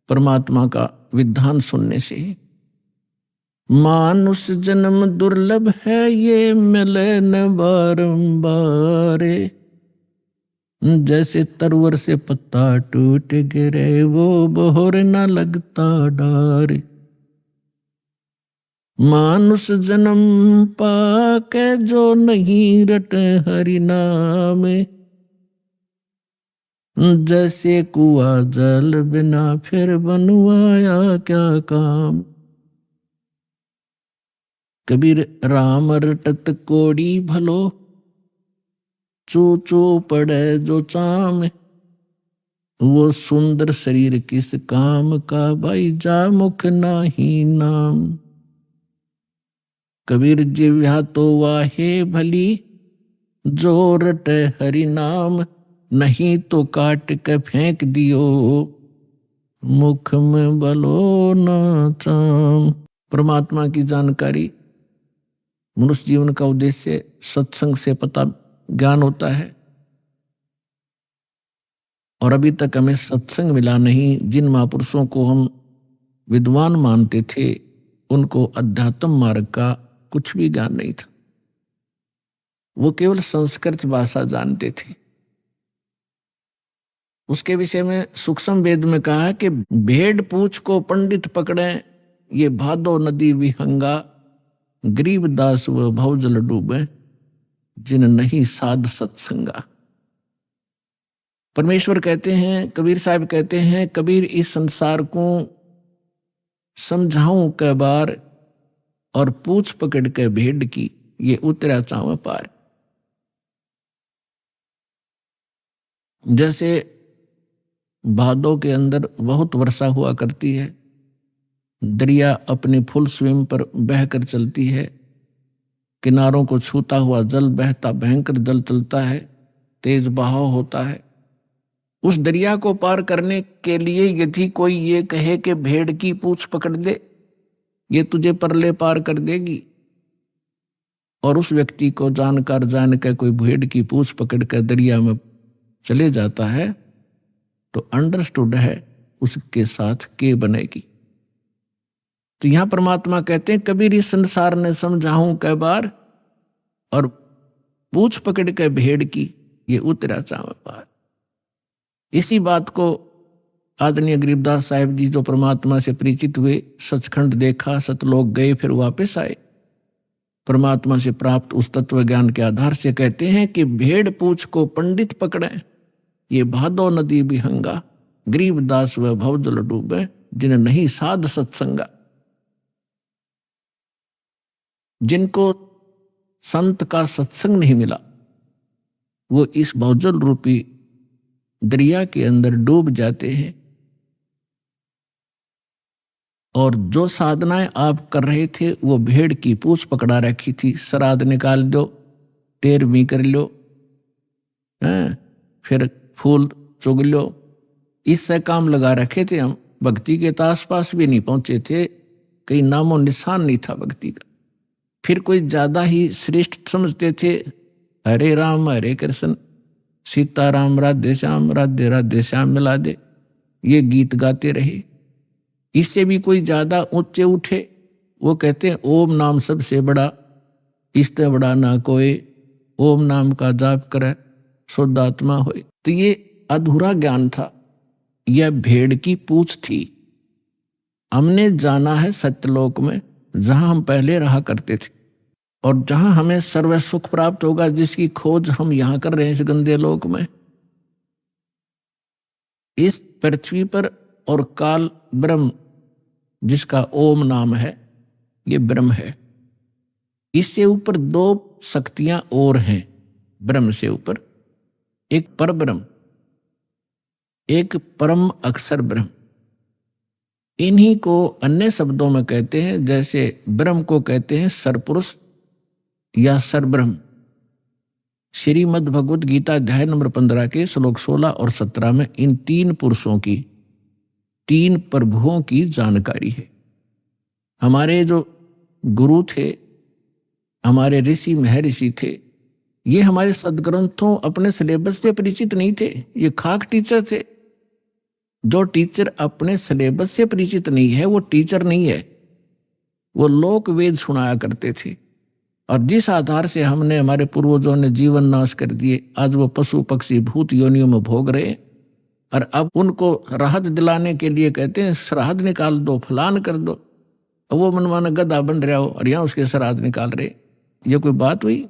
[SPEAKER 5] परमात्मा का विधान सुनने से ही। मानुष जन्म दुर्लभ है, ये मिले न बारंबार, जैसे तरवर से पत्ता टूट गिरे, वो बहोर न लगता डार। मानुष जन्म पाके जो नहीं रटे हरि नाम, जैसे कुआ जल बिना फिर बनवाया क्या काम। कबीर राम रटत कोड़ी भलो, चू चू पड़े जो चाम, वो सुंदर शरीर किस काम का, भाई जा मुख नाही नाम। कबीर जिव्हा तो वाहे भली, जो रटे हरि नाम, नहीं तो काट के फेंक दियो, मुख में बलो न चाम। परमात्मा की जानकारी, मनुष्य जीवन का उद्देश्य सत्संग से पता ज्ञान होता है। और अभी तक हमें सत्संग मिला नहीं। जिन महापुरुषों को हम विद्वान मानते थे, उनको अध्यात्म मार्ग का कुछ भी ज्ञान नहीं था। वो केवल संस्कृत भाषा जानते थे। उसके विषय में सूक्ष्म वेद में कहा है कि भेड़ पूछ को पंडित पकड़े, ये भादो नदी विहंगा, गरीबदास व भवजल डूबे, जिन नहीं साध सत्संगा। परमेश्वर कहते हैं, कबीर साहब कहते हैं, कबीर इस संसार को समझाऊं कै बार, और पूछ पकड़ के भेड़ की, ये उतरा चाव पार। जैसे भादों के अंदर बहुत वर्षा हुआ करती है, दरिया अपनी फुल स्विम पर बहकर चलती है, किनारों को छूता हुआ जल बहता, भयंकर जल चलता है, तेज बहाव होता है। उस दरिया को पार करने के लिए यदि कोई ये कहे कि भेड़ की पूंछ पकड़ ले, ये तुझे परले पार कर देगी, और उस व्यक्ति को जानकर जान के कोई भेड़ की पूंछ पकड़ कर दरिया में चले जाता है, तो अंडरस्टूड है उसके साथ के बनेगी। तो यहां परमात्मा कहते हैं, कबीर इस संसार ने समझाऊं कै बार, और पूछ पकड़ के भेड़ की, ये उतरा चाव पार। इसी बात को आदरणीय गरीबदास साहिब जी, जो परमात्मा से परिचित हुए, सचखंड देखा, सतलोक गए, फिर वापस आए, परमात्मा से प्राप्त उस तत्व ज्ञान के आधार से कहते हैं कि भेड़ पूछ को पंडित पकड़े, ये भादो नदी विहंगा, गरीबदास व भवजल डूबे, जिन नहीं साध सत्संगा। जिनको संत का सत्संग नहीं मिला, वो इस भवजल रूपी दरिया के अंदर डूब जाते हैं। और जो साधनाएं आप कर रहे थे, वो भेड़ की पूंछ पकड़ा रखी थी। श्राद्ध निकाल दो, 13वीं कर लो, फिर फूल चुग लो, इससे काम लगा रखे थे हम। भक्ति के आस पास भी नहीं पहुंचे थे, कहीं नामो निशान नहीं था भक्ति का। फिर कोई ज्यादा ही श्रेष्ठ समझते थे, हरे राम हरे कृष्ण, सीता राम राधे श्याम, राधे राधे श्याम मिला दे, ये गीत गाते रहे। इससे भी कोई ज्यादा ऊंचे उठे, वो कहते हैं ओम नाम सबसे बड़ा, इससे बड़ा ना कोई, ओम नाम का जाप करे शुद्धात्मा होए। तो ये अधूरा ज्ञान था, यह भेड़ की पूंछ थी। हमने जाना है सत्यलोक में, जहां हम पहले रहा करते थे, और जहां हमें सर्व सुख प्राप्त होगा, जिसकी खोज हम यहां कर रहे हैं इस गंदे लोक में। इस पृथ्वी पर और काल ब्रह्म, जिसका ओम नाम है, ये ब्रह्म है। इससे ऊपर दो शक्तियां और हैं ब्रह्म से ऊपर, एक पर ब्रह्म एक परम अक्षर ब्रह्म। इन्हीं को अन्य शब्दों में कहते हैं, जैसे ब्रह्म को कहते हैं सरपुरुष या सरब्रह्म। श्रीमद् भगवद गीता अध्याय नंबर 15 के श्लोक 16 और 17 में इन तीन पुरुषों की, तीन प्रभुओं की जानकारी है। हमारे जो गुरु थे, हमारे ऋषि महर्षि थे, ये हमारे सदग्रंथों अपने सिलेबस से परिचित नहीं थे। ये खाक टीचर थे। जो टीचर अपने सिलेबस से परिचित नहीं है वो टीचर नहीं है। वो लोक वेद सुनाया करते थे, और जिस आधार से हमने, हमारे पूर्वजों ने जीवन नाश कर दिए, आज वो पशु पक्षी भूत योनियों में भोग रहे। और अब उनको राहत दिलाने के लिए कहते हैं श्राद्ध निकाल दो, फलान कर दो। वो मनमाना गधा बन रहा हो और यहाँ उसके श्राद्ध निकाल रहे। ये कोई बात हुई?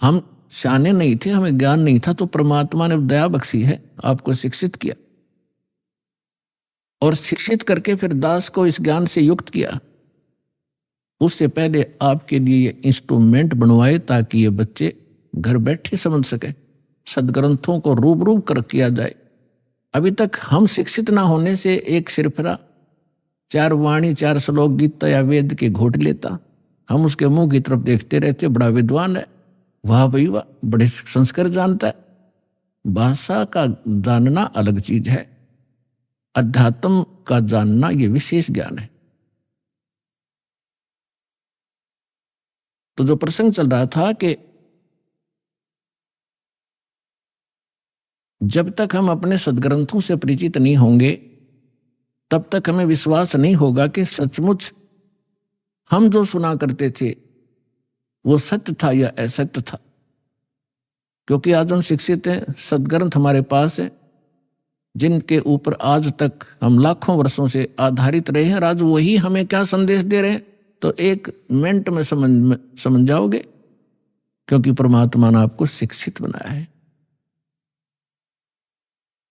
[SPEAKER 5] हम शाने नहीं थे, हमें ज्ञान नहीं था, तो परमात्मा ने दया बख्शी है, आपको शिक्षित किया, और शिक्षित करके फिर दास को इस ज्ञान से युक्त किया। उससे पहले आपके लिए ये इंस्ट्रूमेंट बनवाए ताकि ये बच्चे घर बैठे समझ सके, सदग्रंथों को रूबरू कर किया जाए। अभी तक हम शिक्षित ना होने से एक सिरफरा 4 वाणी 4 श्लोक गीता या वेद के घोट लेता, हम उसके मुंह की तरफ देखते रहते, बड़ा विद्वान है, वाह भाई वाह, बड़े संस्कार जानता है। भाषा का जानना अलग चीज है, अध्यात्म का जानना ये विशेष ज्ञान है। तो जो प्रसंग चल रहा था कि जब तक हम अपने सदग्रंथों से परिचित नहीं होंगे तब तक हमें विश्वास नहीं होगा कि सचमुच हम जो सुना करते थे वो सत्य था या असत्य था। क्योंकि आज हम शिक्षित हैं, सदग्रंथ हमारे पास है, जिनके ऊपर आज तक हम लाखों वर्षों से आधारित रहे हैं, और आज वही हमें क्या संदेश दे रहे हैं तो एक मिनट में समझ जाओगे, क्योंकि परमात्मा ने आपको शिक्षित बनाया है।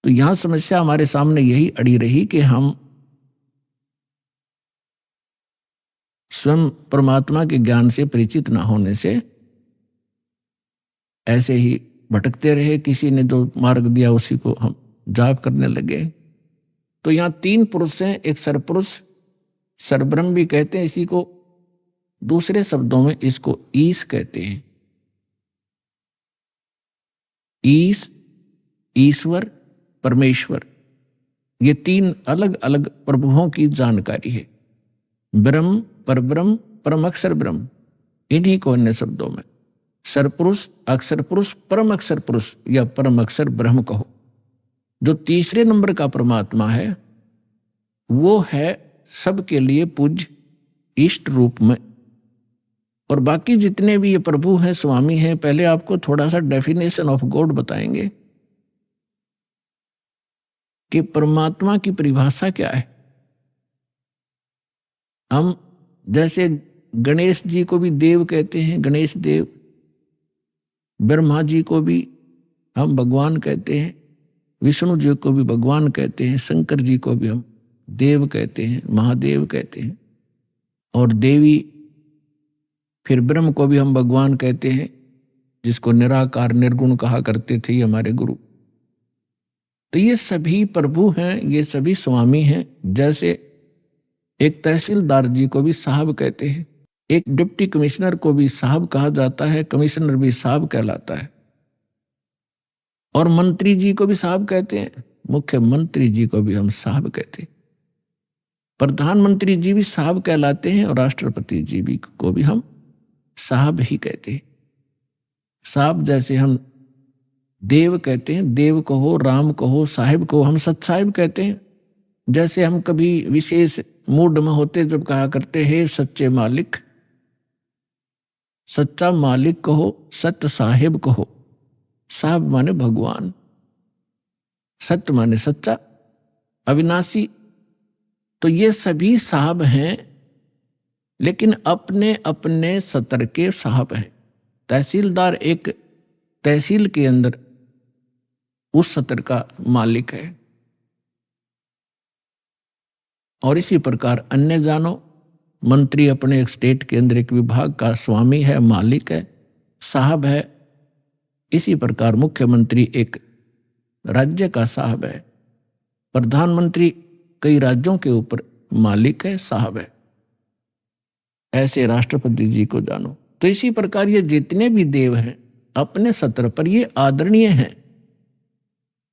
[SPEAKER 5] तो यहां समस्या हमारे सामने यही अड़ी रही कि हम स्वयं परमात्मा के ज्ञान से परिचित ना होने से ऐसे ही भटकते रहे, किसी ने जो मार्ग दिया उसी को हम जाप करने लगे। तो यहां 3 पुरुष हैं, एक सरपुरुष, सरब्रह्म भी कहते हैं इसी को, दूसरे शब्दों में इसको ईश कहते हैं। ईश, ईश्वर, परमेश्वर, ये 3 अलग अलग प्रभुओं की जानकारी है। ब्रह्म, परब्रह्म, परम अक्षर ब्रह्म, इन्हीं को अन्य शब्दों में सरपुरुष, अक्षर पुरुष, परम अक्षर पुरुष या परम अक्षर ब्रह्म कहो। जो तीसरे नंबर का परमात्मा है वो है सबके लिए पूज्य इष्ट रूप में। और बाकी जितने भी ये प्रभु हैं, स्वामी हैं, पहले आपको थोड़ा सा डेफिनेशन ऑफ गॉड बताएंगे कि परमात्मा की परिभाषा क्या है। हम जैसे गणेश जी को भी देव कहते हैं, गणेश देव, ब्रह्मा जी को भी हम भगवान कहते हैं, विष्णु जी को भी भगवान कहते हैं, शंकर जी को भी हम देव कहते हैं, महादेव कहते हैं, और देवी, फिर ब्रह्म को भी हम भगवान कहते हैं, जिसको निराकार निर्गुण कहा करते थे ये हमारे गुरु। तो ये सभी प्रभु हैं, ये सभी स्वामी हैं। जैसे एक तहसीलदार जी को भी साहब कहते हैं, एक डिप्टी कमिश्नर को भी साहब कहा जाता है, कमिश्नर भी साहब कहलाता है, और मंत्री जी को भी साहब कहते हैं, मुख्यमंत्री जी को भी हम साहब कहते हैं, प्रधानमंत्री जी भी साहब कहलाते हैं, और राष्ट्रपति जी भी को भी हम साहब ही कहते हैं। साहब जैसे हम देव कहते हैं, देव कहो, राम कहो, साहिब को हम सत साहिब कहते हैं। जैसे हम कभी विशेष मूड में होते जब कहा करते हैं सच्चे मालिक, सच्चा मालिक कहो, सत्य साहिब कहो। साहब माने भगवान, सत्य माने सच्चा, अविनाशी। तो ये सभी साहब हैं, लेकिन अपने अपने सत्र के साहब हैं। तहसीलदार एक तहसील के अंदर उस सत्र का मालिक है, और इसी प्रकार अन्य जानो, मंत्री अपने एक स्टेट के अंदर एक विभाग का स्वामी है, मालिक है, साहब है। इसी प्रकार मुख्यमंत्री एक राज्य का साहब है, प्रधानमंत्री कई राज्यों के ऊपर मालिक है, साहब है। ऐसे राष्ट्रपति जी को जानो। तो इसी प्रकार ये जितने भी देव हैं अपने सत्र पर ये आदरणीय हैं।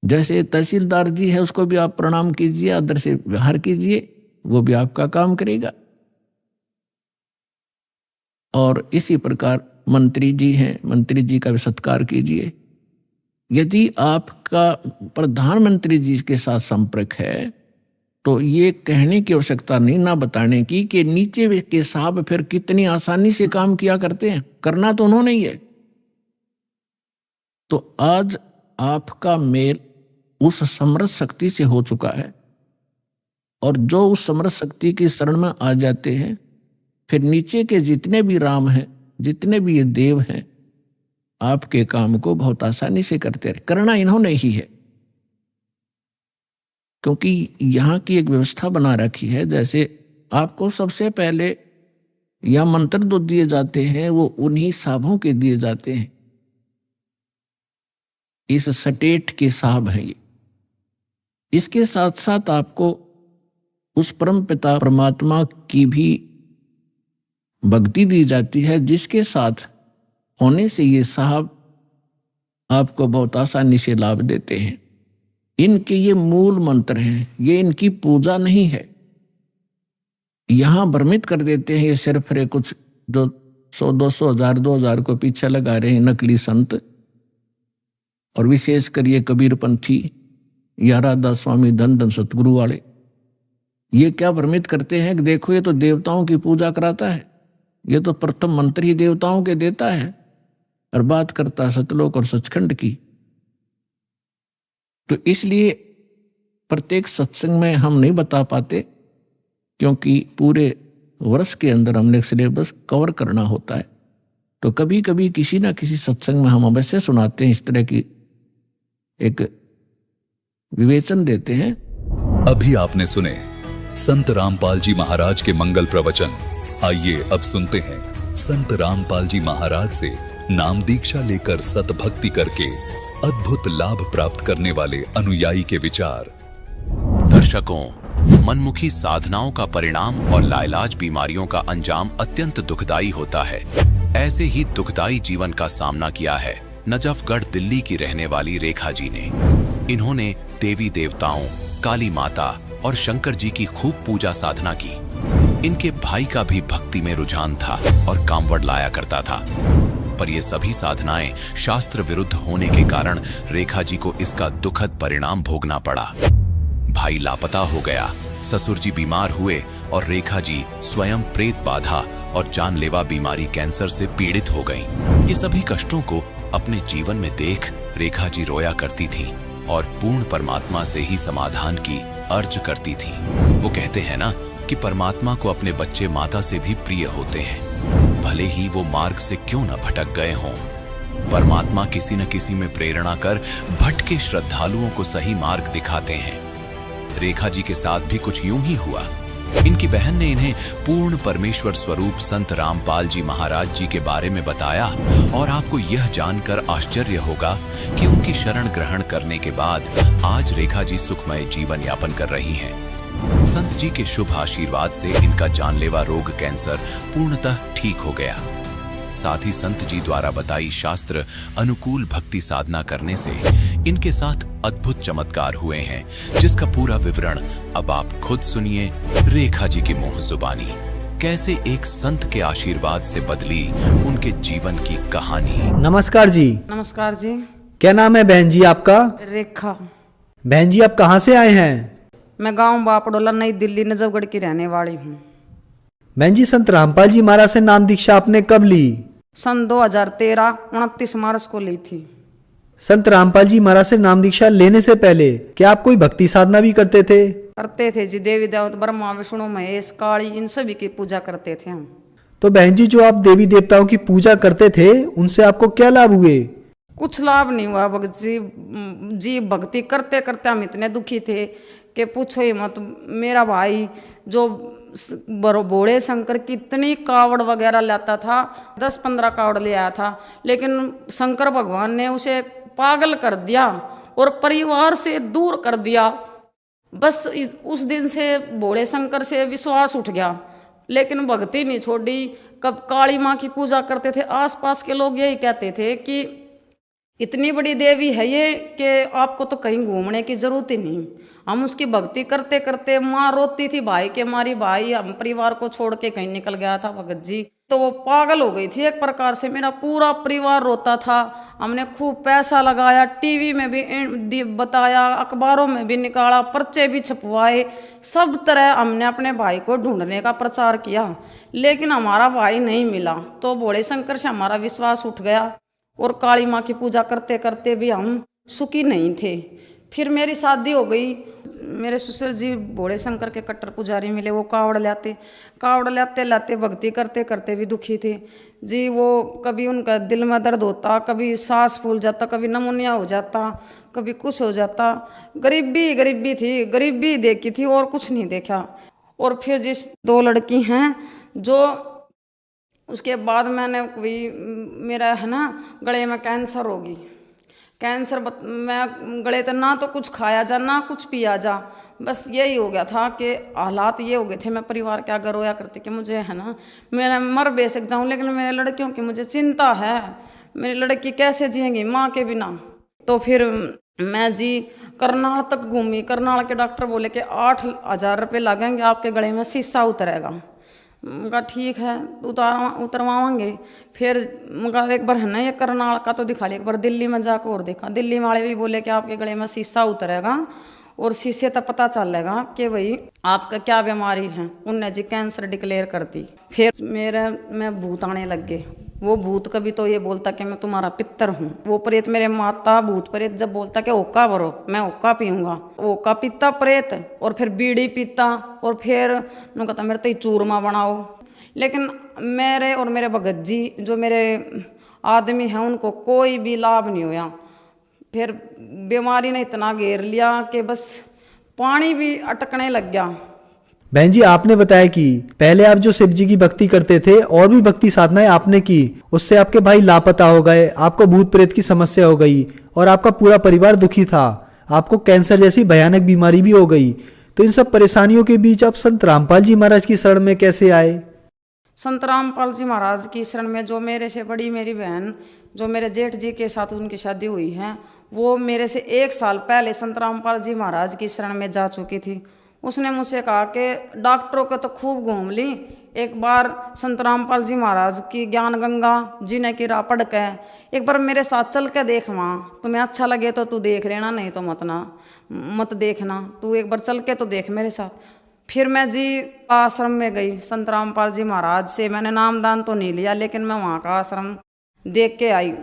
[SPEAKER 5] जैसे तहसीलदार जी है, उसको भी आप प्रणाम कीजिए, आदर से व्यवहार कीजिए, वो भी आपका काम करेगा। और इसी प्रकार मंत्री जी हैं, मंत्री जी का भी सत्कार कीजिए। यदि आपका प्रधानमंत्री जी के साथ संपर्क है तो ये कहने की आवश्यकता नहीं, ना बताने की, कि नीचे के साहब फिर कितनी आसानी से काम किया करते हैं। करना तो उन्होंने ही है। तो आज आपका मेल उस समर्थ शक्ति से हो चुका है, और जो उस समर्थ शक्ति की शरण में आ जाते हैं, फिर नीचे के जितने भी राम हैं, जितने भी ये देव हैं, आपके काम को बहुत आसानी से करते रहे। करना इन्होंने ही है, क्योंकि यहाँ की एक व्यवस्था बना रखी है। जैसे आपको सबसे पहले या मंत्र जो दिए जाते हैं वो उन्हीं साहबों के दिए जाते हैं। इस स्टेट के साहब हैं ये। इसके साथ साथ आपको उस परम पिता परमात्मा की भी भक्ति दी जाती है, जिसके साथ होने से ये साहब आपको बहुत आसानी से लाभ देते हैं। इनके ये मूल मंत्र हैं, ये इनकी पूजा नहीं है। यहां भ्रमित कर देते हैं ये सिर्फ कुछ जो 100, 200, 1000, 2000 को पीछे लगा रहे हैं नकली संत, और विशेषकर ये कबीरपंथी या राधा स्वामी धन धन सतगुरु वाले। ये क्या भ्रमित करते हैं कि देखो ये तो देवताओं की पूजा कराता है, ये तो प्रथम मंत्र ही देवताओं के देता है, और बात करता है सतलोक और सचखंड की। तो इसलिए प्रत्येक सत्संग में हम नहीं बता पाते, क्योंकि पूरे वर्ष के अंदर हमने सिलेबस कवर करना होता है। तो कभी कभी किसी ना किसी सत्संग में हम अवश्य सुनाते हैं, इस तरह की एक विवेचन देते हैं।
[SPEAKER 1] अभी आपने सुने संत रामपाल जी महाराज के मंगल प्रवचन। आइए अब सुनते हैं संत रामपाल जी महाराज से नाम दीक्षा लेकर सतभक्ति करके अद्भुत लाभ प्राप्त करने वाले अनुयायी के विचार।
[SPEAKER 2] दर्शकों, मनमुखी साधनाओं का परिणाम और लाइलाज बीमारियों का अंजाम अत्यंत दुखदायी होता है। ऐसे ही दुखदायी जीवन का सामना किया है नजफगढ़ दिल्ली की रहने वाली रेखा जी ने। इन्होंने देवी देवताओं, काली माता और शंकर जी की खूब पूजा साधना की। इनके भाई का भी भक्ति में रुझान था और कांवड़ लाया करता था, पर ये सभी साधनाएं शास्त्र विरुद्ध होने के कारण रेखा जी को इसका दुखद परिणाम भोगना पड़ा। भाई लापता हो गया, ससुर जी बीमार हुए और रेखा जी स्वयं प्रेत बाधा और जानलेवा बीमारी कैंसर से पीड़ित हो गईं। ये सभी कष्टों को अपने जीवन में देख रेखा जी रोया करती थीं और पूर्ण परमात्मा से ही समाधान की अर्ज करती थीं। वो कहते हैं ना कि परमात्मा को अपने बच्चे माता से भी प्रिय होते हैं, भले ही वो मार्ग से क्यों न भटक गए हों। परमात्मा किसी न किसी में प्रेरणा कर भटके श्रद्धालुओं को सही मार्ग दिखाते हैं। रेखा जी के साथ भी कुछ यूं ही हुआ। इनकी बहन ने इन्हें पूर्ण परमेश्वर स्वरूप संत रामपाल जी महाराज जी के बारे में बताया, और आपको यह जानकर आश्चर्य होगा कि उनकी शरण ग्रहण करने के बाद आज रेखा जी सुखमय जीवन यापन कर रही हैं। संत जी के शुभ आशीर्वाद से इनका जानलेवा रोग कैंसर पूर्णतः ठीक हो गया। साथ ही संत जी द्वारा बताई शास्त्र अनुकूल भक्ति साधना करने से इनके साथ अद्भुत चमत्कार हुए हैं, जिसका पूरा विवरण अब आप खुद सुनिए रेखा जी की मुंह जुबानी। कैसे एक संत के आशीर्वाद से बदली उनके जीवन की कहानी।
[SPEAKER 3] नमस्कार जी।
[SPEAKER 6] नमस्कार जी।
[SPEAKER 3] क्या नाम है बहन जी आपका?
[SPEAKER 6] रेखा।
[SPEAKER 3] बहन जी आप कहाँ से आए हैं?
[SPEAKER 6] मैं गांव बापड़ोला नई दिल्ली नजफगढ़ की रहने वाली हूँ।
[SPEAKER 3] बहन जी संत रामपाल जी महाराज से नाम दीक्षा आपने कब ली?
[SPEAKER 6] सन 2013 29 मार्च को ली थी।
[SPEAKER 3] संत रामपाल जी महाराज से नाम दीक्षा लेने से पहले क्या आप कोई भक्ति साधना भी करते थे?
[SPEAKER 6] करते थे जी। देवी देवता ब्रह्मा विष्णु महेश काली इन सभी की पूजा करते थे हम।
[SPEAKER 3] तो बहन जी जो आप देवी देवताओं की पूजा करते थे उनसे आपको क्या लाभ हुए?
[SPEAKER 6] कुछ लाभ नहीं हुआ भगत जी। भक्ति करते करते हम इतने दुखी थे कि पूछो ही मत। मेरा भाई जो भोले शंकर की इतनी कावड़ वगैरह लाता था, 10-15 कावड़ ले आया था, लेकिन शंकर भगवान ने उसे पागल कर दिया और परिवार से दूर कर दिया। बस उस दिन से भोले शंकर से विश्वास उठ गया, लेकिन भक्ति नहीं छोड़ी। कब काली माँ की पूजा करते थे, आसपास के लोग यही कहते थे कि इतनी बड़ी देवी है ये कि आपको तो कहीं घूमने की जरूरत ही नहीं। हम उसकी भक्ति करते करते, माँ रोती थी भाई के मारी, भाई हम परिवार को छोड़ के कहीं निकल गया था भगत जी, तो वो पागल हो गई थी एक प्रकार से। मेरा पूरा परिवार रोता था। हमने खूब पैसा लगाया, टीवी में भी बताया, अखबारों में भी निकाला, पर्चे भी छपवाए, सब तरह हमने अपने भाई को ढूंढने का प्रचार किया, लेकिन हमारा भाई नहीं मिला। तो भोले शंकर से हमारा विश्वास उठ गया और काली माँ की पूजा करते करते भी हम सुखी नहीं थे। फिर मेरी शादी हो गई। मेरे ससुर जी भोले शंकर के कट्टर पुजारी मिले। वो कावड़ लाते लाते भक्ति करते करते भी दुखी थे जी। वो कभी उनका दिल में दर्द होता, कभी सांस फूल जाता, कभी नमूनिया हो जाता, कभी कुछ हो जाता। गरीबी थी, गरीबी देखी थी और कुछ नहीं देखा। और फिर जिस 2 लड़की हैं जो, उसके बाद मैंने कोई, मेरा है ना गले में कैंसर होगी। कैंसर मैं गले तो ना तो कुछ खाया जा ना कुछ पिया जा, बस यही हो गया था कि हालात ये हो गए थे। मैं परिवार क्या कर रोया करती कि मुझे है ना मैं मर बेसक जाऊं, लेकिन मेरे लड़कियों की मुझे चिंता है, मेरी लड़की कैसे जिएंगी माँ के बिना। तो फिर मैं जी करनाल तक घूमी। करनाल के डॉक्टर बोले कि 8,000 रुपये लगेंगे, आपके गले में शीशा उतरेगा। उनका ठीक है उतरवाएंगे। फिर उनका एक बार है ना ये करनाल का तो दिखा लिया, एक बार दिल्ली में जाकर और देखा। दिल्ली वाले भी बोले कि आपके गले में शीशा उतरेगा और शीशे तक पता चलेगा कि भाई आपका क्या बीमारी है। उनने जी कैंसर डिक्लेयर कर दी। फिर मैं भूत आने लग गए। वो भूत कभी तो ये बोलता कि मैं तुम्हारा पितर हूँ। वो प्रेत मेरे माता भूत प्रेत जब बोलता कि ओका भरो, मैं ओका पीऊँगा, ओका पीता प्रेत, और फिर बीड़ी पीता, और फिर उन्होंने कहता मेरे तो चूरमा बनाओ। लेकिन मेरे और मेरे भगत जी जो मेरे आदमी हैं उनको कोई भी लाभ नहीं हुआ। फिर बीमारी ने इतना घेर लिया कि बस पानी भी अटकने लग गया।
[SPEAKER 3] बहन जी, आपने बताया कि पहले आप जो शिव जी की भक्ति करते थे और भी भक्ति साधनाएं आपने की, उससे आपके भाई लापता हो गए, आपको भूत प्रेत की समस्या हो गई और आपका पूरा परिवार दुखी था। आपको कैंसर जैसी भयानक बीमारी भी हो गई। तो इन सब परेशानियों के बीच आप संत रामपाल जी महाराज की शरण में कैसे आए?
[SPEAKER 6] संत रामपाल जी महाराज की शरण में जो मेरे से बड़ी मेरी बहन, जो मेरे जेठ जी के साथ उनकी शादी हुई है, वो मेरे से 1 साल पहले संत रामपाल जी महाराज की शरण में जा चुकी थी। उसने मुझसे कहा कि डॉक्टरों को तो खूब घूम ली, एक बार संत रामपाल जी महाराज की ज्ञान गंगा जीने की राह पढ़ के एक बार मेरे साथ चल के देख, वहाँ तुम्हें अच्छा लगे तो तू देख लेना, नहीं तो मत देखना, तू एक बार चल के तो देख मेरे साथ। फिर मैं जी आश्रम में गई। संत रामपाल जी महाराज से मैंने नामदान तो नहीं लिया, लेकिन मैं वहाँ का आश्रम देख के आई।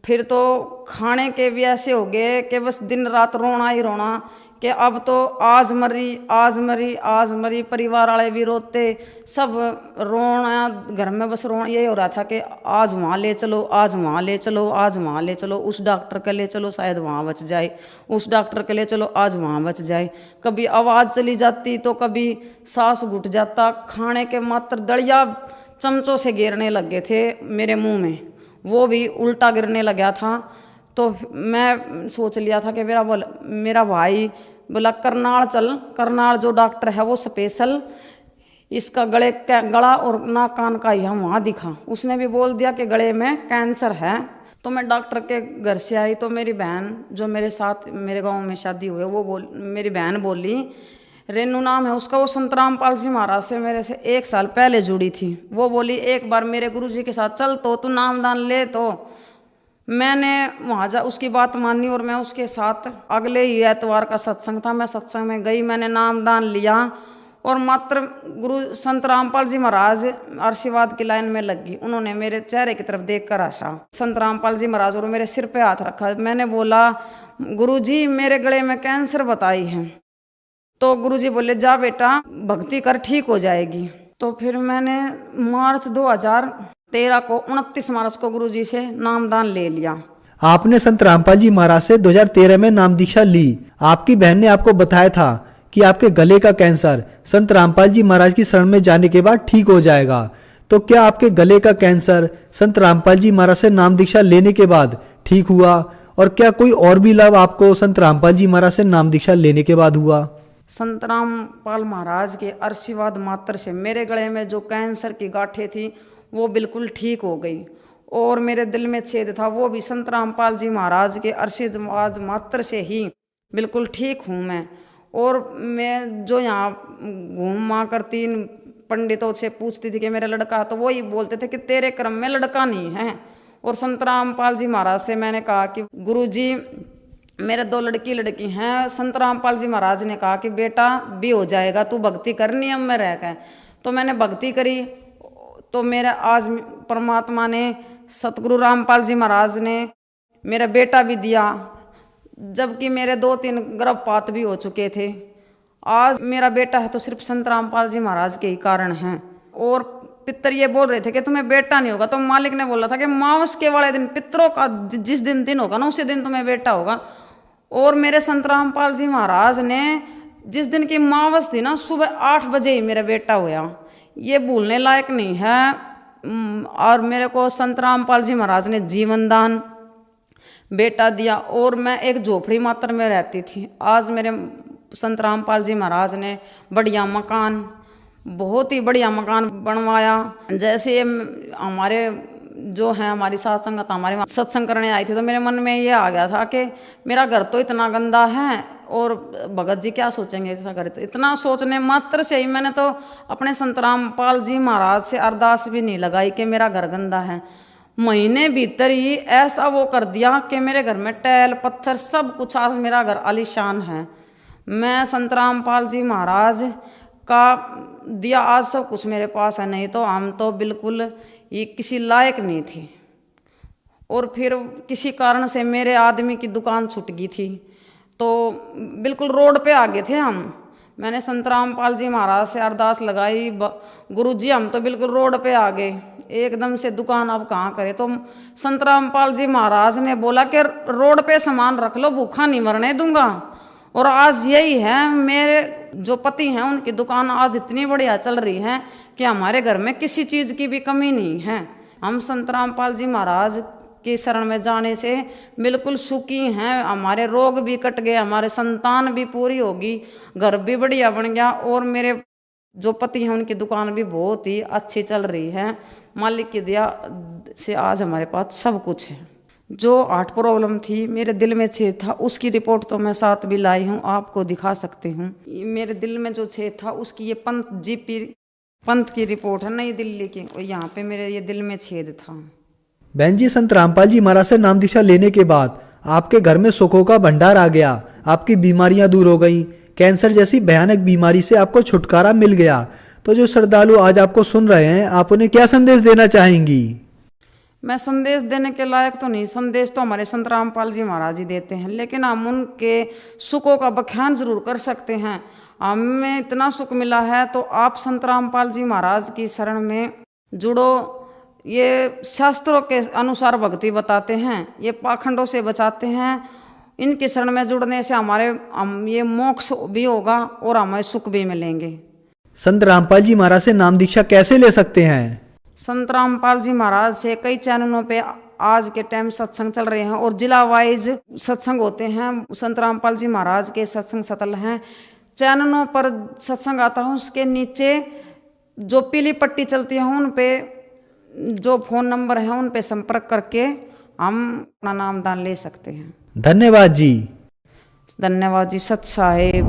[SPEAKER 6] फिर तो खाने के भी ऐसे हो गए कि बस दिन रात रोना ही रोना कि अब तो आज मरी। परिवार वाले भी रोते, सब रोना, घर में बस रोना यही हो रहा था कि आज वहाँ ले चलो, आज वहाँ ले चलो, आज वहाँ ले चलो, उस डॉक्टर के ले चलो शायद वहाँ बच जाए, उस डॉक्टर के ले चलो आज वहाँ बच जाए। कभी आवाज़ चली जाती तो कभी सांस घुट जाता। खाने के मात्र दलिया चमचों से गिरने लग गए थे मेरे मुंह में, वो भी उल्टा गिरने लगा था। तो मैं सोच लिया था कि मेरा भाई बोला करनाल चल, करनाल जो डॉक्टर है वो स्पेशल इसका गला और नाक कान का ही हम वहाँ दिखा। उसने भी बोल दिया कि गले में कैंसर है। तो मैं डॉक्टर के घर से आई तो मेरी बहन जो मेरे साथ मेरे गांव में शादी हुई वो मेरी बहन बोली, रेनू नाम है उसका, वो संत रामपाल जी महाराज से मेरे से 1 साल पहले जुड़ी थी। वो बोली एक बार मेरे गुरुजी के साथ चल तो तू नामदान ले। तो मैंने वहाँ जा उसकी बात मानी और मैं उसके साथ अगले ही एतवार का सत्संग था, मैं सत्संग में गई, मैंने नामदान लिया और मात्र गुरु संत रामपाल जी महाराज आशीर्वाद की लाइन में लग गई। उन्होंने मेरे चेहरे की तरफ देख कर आशा संत रामपाल जी महाराज और मेरे सिर पे हाथ रखा। मैंने बोला गुरुजी मेरे गले में कैंसर बताई है। तो गुरुजी बोले जा बेटा भक्ति कर ठीक हो जाएगी। तो फिर मैंने मार्च 2013 को 29 मार्च को गुरुजी से नामदान ले लिया।
[SPEAKER 3] आपने संत रामपाल जी महाराज से 2013 में नाम दीक्षा ली। आपकी बहन ने आपको बताया था कि आपके गले का कैंसर संत रामपाल जी महाराज की शरण में जाने के बाद ठीक हो जाएगा। तो क्या आपके गले का कैंसर संत रामपाल जी महाराज से नाम दीक्षा लेने के बाद ठीक हुआ? और क्या कोई और भी लाभ आपको संत रामपाल जी महाराज से नाम दीक्षा लेने के बाद हुआ?
[SPEAKER 6] संत रामपाल महाराज के आशीर्वाद मात्र से मेरे गले में जो कैंसर की गांठें थी वो बिल्कुल ठीक हो गई, और मेरे दिल में छेद था वो भी संत रामपाल जी महाराज के आशीर्वाद मात्र से ही बिल्कुल ठीक हूँ मैं। और मैं जो यहाँ घूमा करती पंडितों से पूछती थी कि मेरा लड़का, तो वही बोलते थे कि तेरे क्रम में लड़का नहीं है। और संत रामपाल जी महाराज से मैंने कहा कि गुरुजी मेरे 2 लड़की हैं। संत रामपाल जी महाराज ने कहा कि बेटा भी हो जाएगा, तू भक्ति कर नियम में रह गए। तो मैंने भक्ति करी, तो मेरा आज परमात्मा ने, सतगुरु रामपाल जी महाराज ने मेरा बेटा भी दिया, जबकि मेरे 2-3 गर्भपात भी हो चुके थे। आज मेरा बेटा है तो सिर्फ संत रामपाल जी महाराज के ही कारण हैं। और पितर ये बोल रहे थे कि तुम्हें बेटा नहीं होगा, तो मालिक ने बोला था कि मावस के वाले दिन, पितरों का जिस दिन होगा ना उसी दिन तुम्हें बेटा होगा। और मेरे संत रामपाल जी महाराज ने जिस दिन की मावस थी ना, सुबह 8 बजे ही मेरा बेटा हुआ। ये भूलने लायक नहीं है। और मेरे को संत रामपाल जी महाराज ने जीवन दान बेटा दिया, और मैं एक झोपड़ी मात्र में रहती थी। आज मेरे संत रामपाल जी महाराज ने बढ़िया मकान, बहुत ही बढ़िया मकान बनवाया। जैसे ये हमारे जो है हमारी साथ संगत हमारे सत्संग करने आई थी, तो मेरे मन में ये आ गया था कि मेरा घर तो इतना गंदा है और भगत जी क्या सोचेंगे ऐसा घर। इतना सोचने मात्र से ही मैंने तो अपने संत रामपाल जी महाराज से अरदास भी नहीं लगाई कि मेरा घर गंदा है। महीने भीतर ही ऐसा वो कर दिया कि मेरे घर में टैल पत्थर सब कुछ, आज मेरा घर आलीशान है। मैं संत रामपाल जी महाराज का दिया आज सब कुछ मेरे पास है, नहीं तो हम तो बिल्कुल ये किसी लायक नहीं थे। और फिर किसी कारण से मेरे आदमी की दुकान छूट गई थी, तो बिल्कुल रोड पे आ गए थे हम। मैंने संत रामपाल जी महाराज से अरदास लगाई, गुरुजी हम तो बिल्कुल रोड पे आ गए, एकदम से दुकान अब कहाँ करें। तो संत रामपाल जी महाराज ने बोला कि रोड पे सामान रख लो, भूखा नहीं मरने दूंगा। और आज यही है, मेरे जो पति हैं उनकी दुकान आज इतनी बढ़िया चल रही है कि हमारे घर में किसी चीज़ की भी कमी नहीं है। हम संत रामपाल जी महाराज के शरण में जाने से बिल्कुल सुखी हैं। हमारे रोग भी कट गए, हमारे संतान भी पूरी होगी, घर भी बढ़िया बन गया, और मेरे जो पति हैं उनकी दुकान भी बहुत ही अच्छी चल रही है। मालिक की दया से आज हमारे पास सब कुछ है। जो हार्ट प्रॉब्लम थी, मेरे दिल में छेद था, उसकी रिपोर्ट तो मैं साथ भी लाई हूँ, आपको दिखा सकती हूँ। मेरे दिल में जो छेद था उसकी ये पंत की रिपोर्ट है, नई दिल्ली की। और यहाँ पे मेरे ये दिल में छेद था।
[SPEAKER 3] बहन जी, संत रामपाल जी महाराज से नाम दीक्षा लेने के बाद आपके घर में सुखों का भंडार आ गया, आपकी बीमारियां दूर हो गई, कैंसर जैसी भयानक बीमारी से आपको छुटकारा मिल गया। तो जो श्रद्धालु आज आपको सुन रहे हैं, आप उन्हें क्या संदेश देना चाहेंगी?
[SPEAKER 6] मैं संदेश देने के लायक तो नहीं, संदेश तो हमारे संत रामपाल जी महाराज ही देते हैं, लेकिन हम उनके सुखों का बखान जरूर कर सकते हैं। हमें इतना सुख मिला है तो आप संत रामपाल जी महाराज की शरण में जुड़ो। ये शास्त्रों के अनुसार भक्ति बताते हैं, ये पाखंडों से बचाते हैं। इनकी शरण में जुड़ने से हम ये मोक्ष भी होगा और हमें सुख भी मिलेंगे।
[SPEAKER 3] संत रामपाल जी महाराज से नाम दीक्षा कैसे ले सकते हैं?
[SPEAKER 6] संत रामपाल जी महाराज से कई चैनलों पे आज के टाइम सत्संग चल रहे हैं और जिला वाइज सत्संग होते हैं। संत रामपाल जी महाराज के सत्संग सतल हैं, चैनलों पर सत्संग आता है, उसके नीचे जो पीली पट्टी चलती है उन पे जो फोन नंबर है उन पे संपर्क करके हम अपना नाम दान ले सकते हैं।
[SPEAKER 3] धन्यवाद जी।
[SPEAKER 6] धन्यवाद जी। सत साहेब।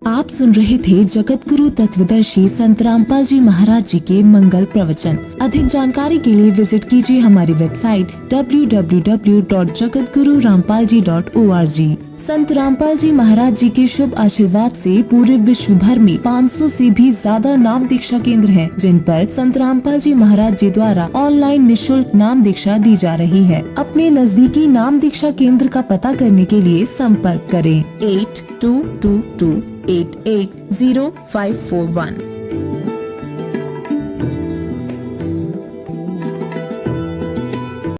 [SPEAKER 7] आप सुन रहे थे जगत गुरु तत्वदर्शी संत रामपाल जी महाराज जी के मंगल प्रवचन। अधिक जानकारी के लिए विजिट कीजिए हमारी वेबसाइट www.jagatgururampalji.org। संत रामपाल जी महाराज जी के शुभ आशीर्वाद से पूरे विश्व भर में 500 से भी ज्यादा नाम दीक्षा केंद्र हैं, जिन पर संत रामपाल जी महाराज जी द्वारा ऑनलाइन निशुल्क नाम दीक्षा दी जा रही है। अपने नजदीकी नाम दीक्षा केंद्र का पता करने के लिए संपर्क करें 8222880541।